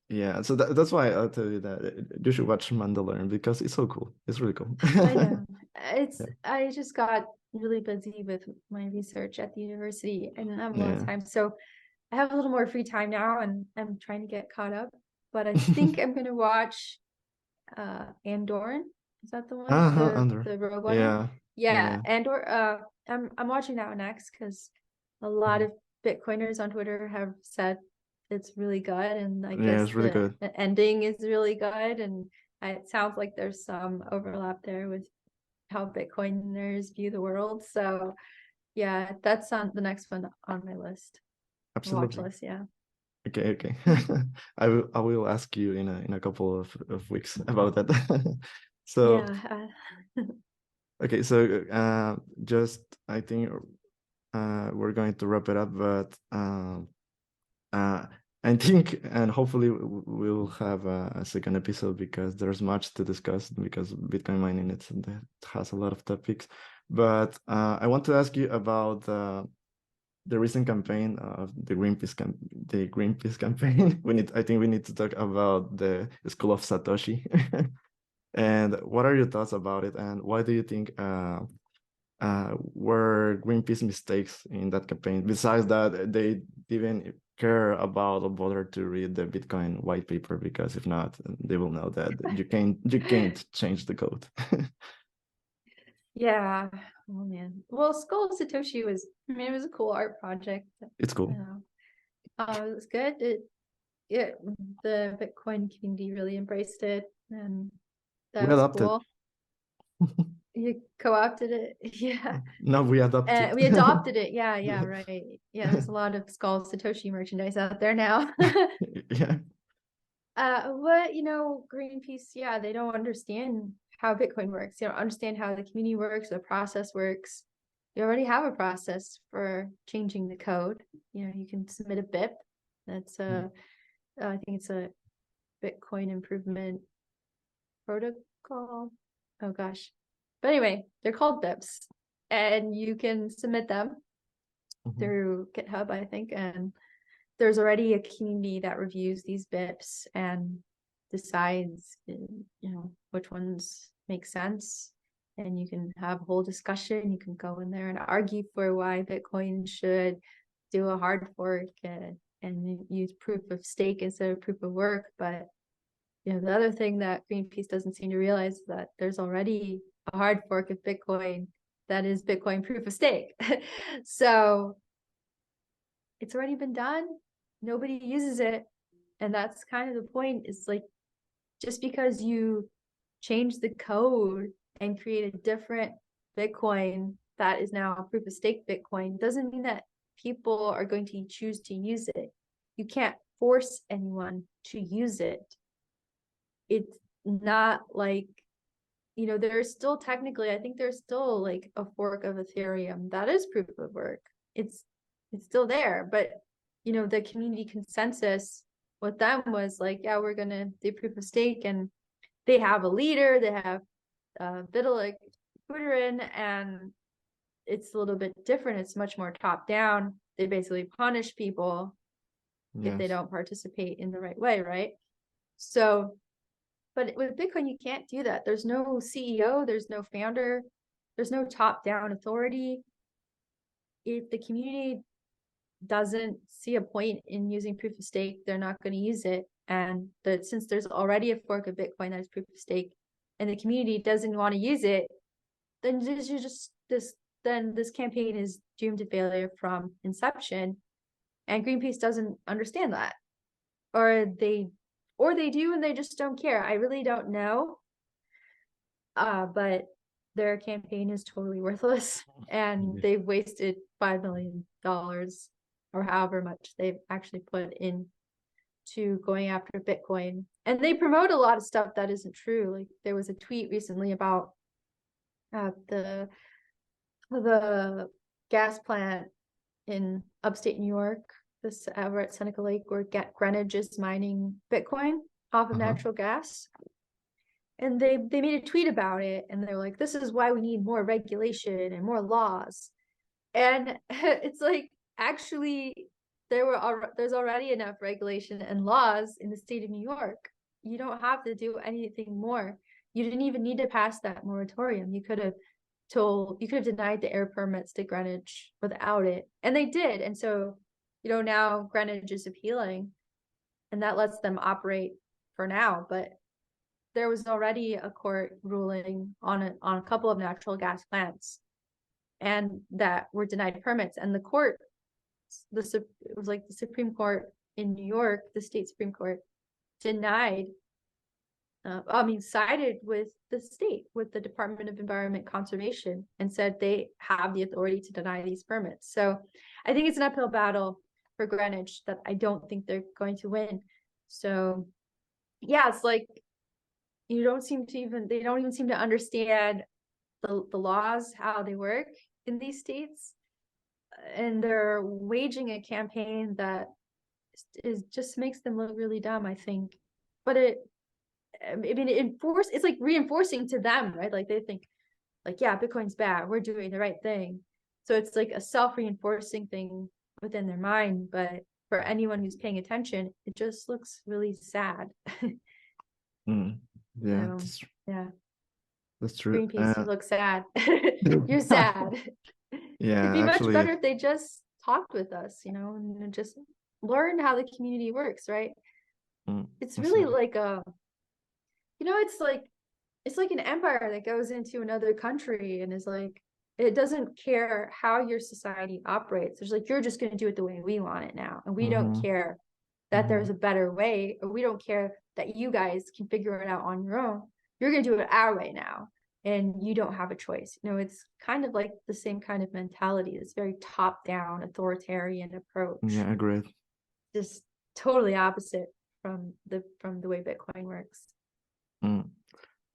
Yeah, so that's why I'll tell you that you should watch Mandalorian, because it's so cool. It's really cool. I know. I just got really busy with my research at the university, and I didn't have a lot of time. So I have a little more free time now, and I'm trying to get caught up. But I think I'm gonna watch Andor. Is that the one? Andor. The Rogue One? Yeah. Andor. I'm watching that one next because a lot of Bitcoiners on Twitter have said it's really good, and I guess it's really good. The ending is really good, and it sounds like there's some overlap there with how Bitcoiners view the world. So yeah, that's on the next one on my list. Absolutely. Watch list, yeah. Okay. I will ask you in a couple of weeks about that. So yeah. okay, so just I think we're going to wrap it up, but I think, and hopefully we'll have a second episode, because there's much to discuss, because Bitcoin mining it has a lot of topics. But I want to ask you about the recent campaign of the Greenpeace campaign. I think we need to talk about the Skull of Satoshi. And what are your thoughts about it, and why do you think were Greenpeace mistakes in that campaign, besides that they didn't care about or bother to read the Bitcoin white paper, because if not, they will know that you can't change the code. Yeah. Oh man. Well, Skull of Satoshi it was a cool art project. It's cool. It was good. The Bitcoin community really embraced it, and that was cool. You co-opted it. Yeah. No, we adopted. We adopted it. Yeah, right. Yeah, there's a lot of Skull of Satoshi merchandise out there now. Yeah. Greenpeace, they don't understand how Bitcoin works. They don't understand how the community works, the process works. You already have a process for changing the code. You can submit a BIP. That's I think it's a Bitcoin improvement protocol. Oh gosh. But anyway, they're called BIPs, and you can submit them through GitHub, I think. And there's already a community that reviews these BIPs and decides, which ones make sense. And you can have a whole discussion. You can go in there and argue for why Bitcoin should do a hard fork and use proof of stake instead of proof of work. But the other thing that Greenpeace doesn't seem to realize is that there's already a hard fork of Bitcoin that is Bitcoin proof of stake. So it's already been done. Nobody uses it. And that's kind of the point. It's like, just because you change the code and create a different Bitcoin that is now a proof of stake Bitcoin doesn't mean that people are going to choose to use it. You can't force anyone to use it. It's not like, there's still technically, I think there's still like a fork of Ethereum that is proof of work. It's still there, but the community consensus with them was like, yeah, we're gonna do proof of stake, and they have a leader. They have Vitalik Buterin, and it's a little bit different. It's much more top down. They basically punish people if they Yes. don't participate in the right way, right? So, but with Bitcoin, you can't do that. There's no CEO, there's no founder, there's no top down authority. If the community doesn't see a point in using proof of stake, they're not going to use it. And that since there's already a fork of Bitcoin that is proof of stake, and the community doesn't want to use it, then this campaign is doomed to failure from inception. And Greenpeace doesn't understand that, or they do and they just don't care. I really don't know. But their campaign is totally worthless, and they've wasted $5 million or however much they've actually put in to going after Bitcoin. And they promote a lot of stuff that isn't true. Like there was a tweet recently about the gas plant in upstate New York, this over at Seneca Lake, where Greenwich is mining Bitcoin off of natural gas. And they made a tweet about it, and they're like, this is why we need more regulation and more laws. And it's like, actually, there's already enough regulation and laws in the state of New York. You don't have to do anything more. You didn't even need to pass that moratorium. You could have denied the air permits to Greenwich without it. And they did. And so, now Greenwich is appealing, and that lets them operate for now. But there was already a court ruling on a couple of natural gas plants, and that were denied permits. And the court, it was like the Supreme Court in New York, the state Supreme Court, denied, sided with the state, with the Department of Environment Conservation, and said they have the authority to deny these permits. So I think it's an uphill battle for Greenwich that I don't think they're going to win. So yeah, it's like, they don't even seem to understand the laws, how they work in these states. And they're waging a campaign that just makes them look really dumb, I think. But it's like reinforcing to them, right? Like they think, like, yeah, Bitcoin's bad, we're doing the right thing. So it's like a self-reinforcing thing within their mind. But for anyone who's paying attention, it just looks really sad. Yeah, yeah. That's true. Greenpeace, you look sad. You're sad. Yeah, It'd be actually, much better if they just talked with us, and just learn how the community works, right? It's really like it's like an empire that goes into another country and is like, it doesn't care how your society operates. There's like, you're just going to do it the way we want it now, and we don't care that there's a better way, or we don't care that you guys can figure it out on your own. You're going to do it our way now, and you don't have a choice. It's kind of like the same kind of mentality. It's very top-down, authoritarian approach. Yeah, agreed. Just totally opposite from the way Bitcoin works.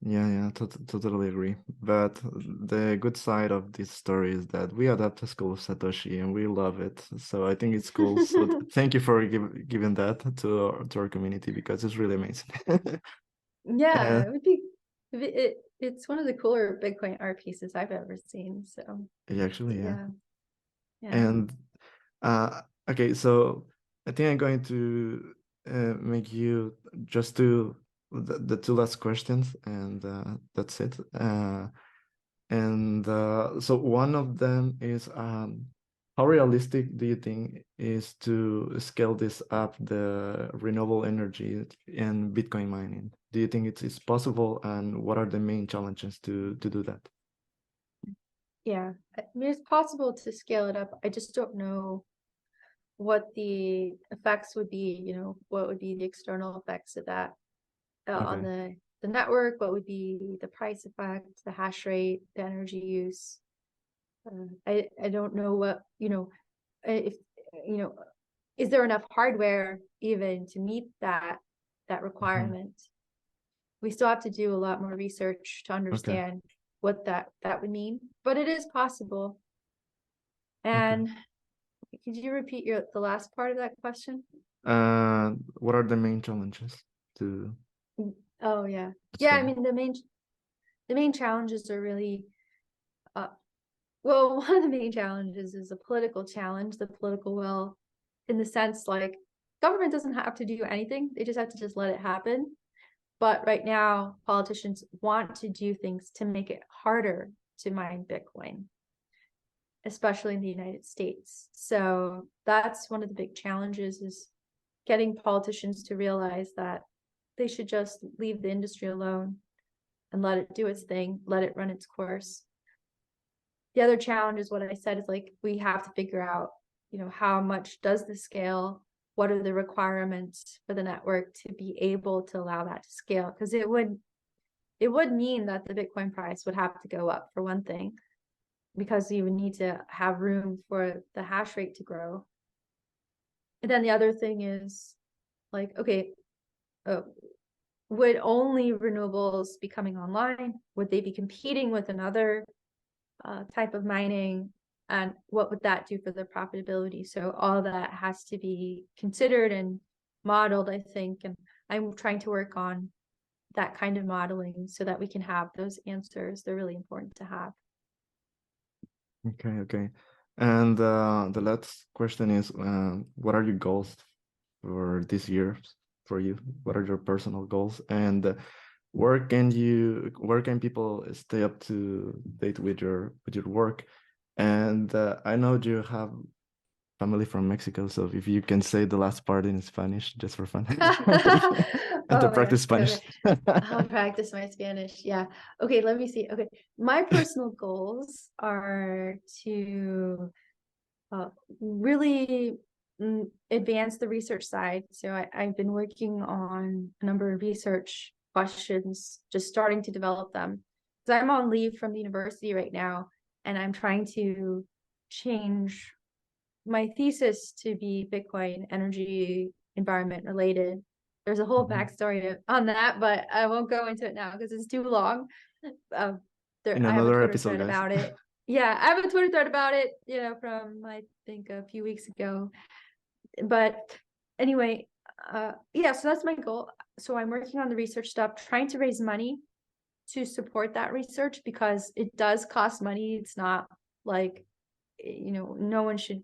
Yeah, totally agree. But the good side of this story is that we adapt to Skull of Satoshi and we love it. So I think it's cool. So thank you for giving that to our community, because it's really amazing. Yeah, it would be. It's one of the cooler Bitcoin art pieces I've ever seen. So actually, yeah. And okay, so I think I'm going to make you just do the two last questions, and that's it. So one of them is, how realistic do you think is to scale this up, the renewable energy and Bitcoin mining? Do you think it's possible, and what are the main challenges to do that? Yeah, I mean, it's possible to scale it up. I just don't know what the effects would be, what would be the external effects of that on the network, what would be the price effect, the hash rate, the energy use. I don't know what, if, is there enough hardware even to meet that requirement? We still have to do a lot more research to understand what that would mean, but it is possible. And could you repeat the last part of that question? What are the main challenges to? Oh yeah. I mean, the main challenges are really, Well, one of the main challenges is a political challenge, the political will, in the sense like government doesn't have to do anything. They just have to just let it happen. But right now, politicians want to do things to make it harder to mine Bitcoin, especially in the United States. So that's one of the big challenges, is getting politicians to realize that they should just leave the industry alone and let it do its thing, let it run its course. The other challenge is what I said, is like, we have to figure out, how much does the scale? What are the requirements for the network to be able to allow that to scale? Because it would mean that the Bitcoin price would have to go up, for one thing, because you would need to have room for the hash rate to grow. And then the other thing is like, okay, would only renewables be coming online? Would they be competing with another type of mining? And what would that do for the profitability? So all that has to be considered and modeled, I think. And I'm trying to work on that kind of modeling so that we can have those answers. They're really important to have. Okay. And the last question is, what are your goals for this year for you? What are your personal goals? And where can people stay up to date with your work? And I know you have family from Mexico, so if you can say the last part in Spanish, just for fun. And to practice Spanish. Okay. I'll practice my Spanish. Yeah. Okay, let me see. Okay. My personal goals are to really advance the research side. So I've been working on a number of research questions, just starting to develop them. Because I'm on leave from the university right now, and I'm trying to change my thesis to be Bitcoin energy environment related. There's a whole backstory on that, but I won't go into it now because it's too long. In I have a another Twitter episode, thread guys. about it. Yeah, I have a Twitter thread about it, from I think a few weeks ago. But anyway, yeah, so that's my goal. So I'm working on the research stuff, trying to raise money to support that research, because it does cost money. It's not like, no one should,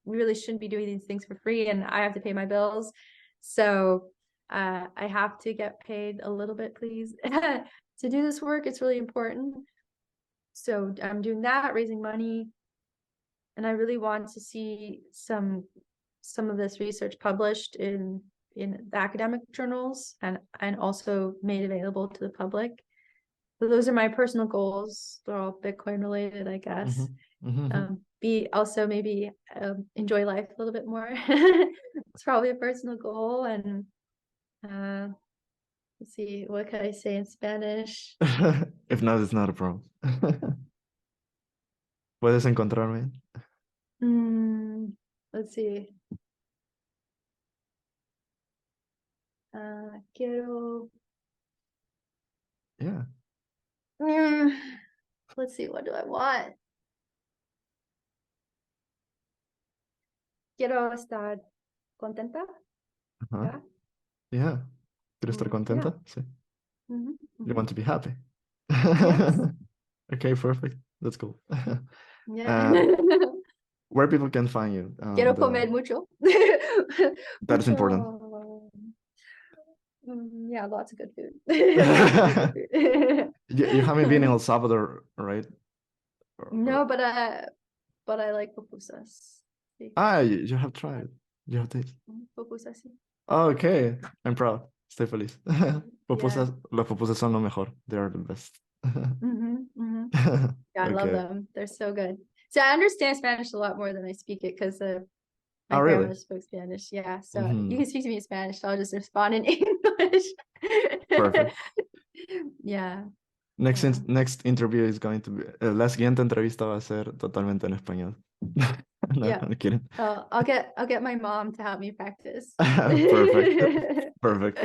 we really shouldn't be doing these things for free, and I have to pay my bills. So I have to get paid a little bit, please, to do this work. It's really important. So I'm doing that, raising money, and I really want to see some of this research published in the academic journals and also made available to the public. So those are my personal goals. They're all Bitcoin related, I guess. Be also maybe enjoy life a little bit more. It's probably a personal goal. And let's see, what can I say in Spanish? If not, it's not a problem. Puedes encontrarme. Let's see. Quiero. Yeah. Let's see, what do I want? Quiero estar contenta. Yeah. ¿Quieres estar contenta? Yeah. Sí. You want to be happy. Yes. Okay, perfect. That's cool. Yeah. Where people can find you? Quiero comer mucho. That's important. Yeah, lots of good food. You haven't been in El Salvador, right? No, but I like pupusas. You have tried. You have tasted. Pupusas, sí. Oh, okay, I'm proud. Estoy feliz. Pupusas, Las pupusas son lo mejor. They are the best. Yeah, I love them. They're so good. So I understand Spanish a lot more than I speak it, because my grandma spoke Spanish. Yeah, so you can speak to me in Spanish. So I'll just respond in English. Perfect. Yeah. Next interview is going to be, la siguiente entrevista va a ser totalmente en español. No, yeah. I'm kidding. I'll get my mom to help me practice. Perfect.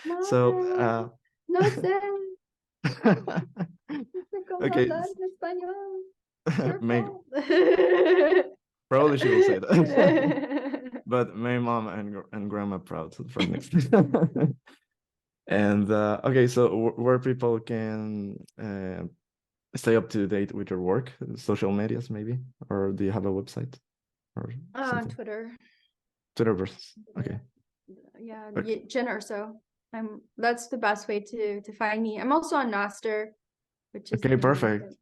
Mom, So, no sé. ¿Cómo okay. hablar en español? Probably she will say that. But my mom and grandma proud for next. And okay, so where people can stay up to date with your work, social medias maybe, or do you have a website or something? Twitter. Twitter versus okay. Yeah, Okay. Jen Urso. That's the best way to find me. I'm also on Nostr, which is Okay, perfect.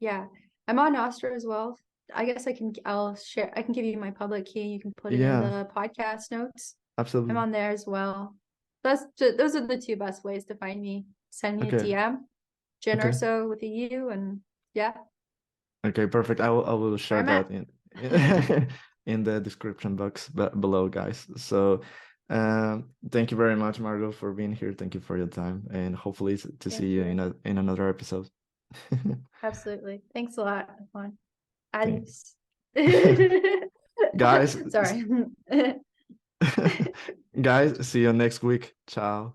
Yeah, I'm on Nostr as well. I guess I can give you my public key. You can put it in Yeah, the podcast notes. absolutely. I'm on there as well. Those are the two best ways to find me. Send me a Okay. DM, Jen Okay. Urso with a U, and yeah. Okay, perfect. I will share Where I'm that in the description box below, guys. So thank you very much, Margot, for being here. Thank you for your time, and hopefully to see you in another episode. Absolutely. Thanks a lot, Juan. Thanks. Adios. Guys, Sorry. guys, see you next week. Ciao.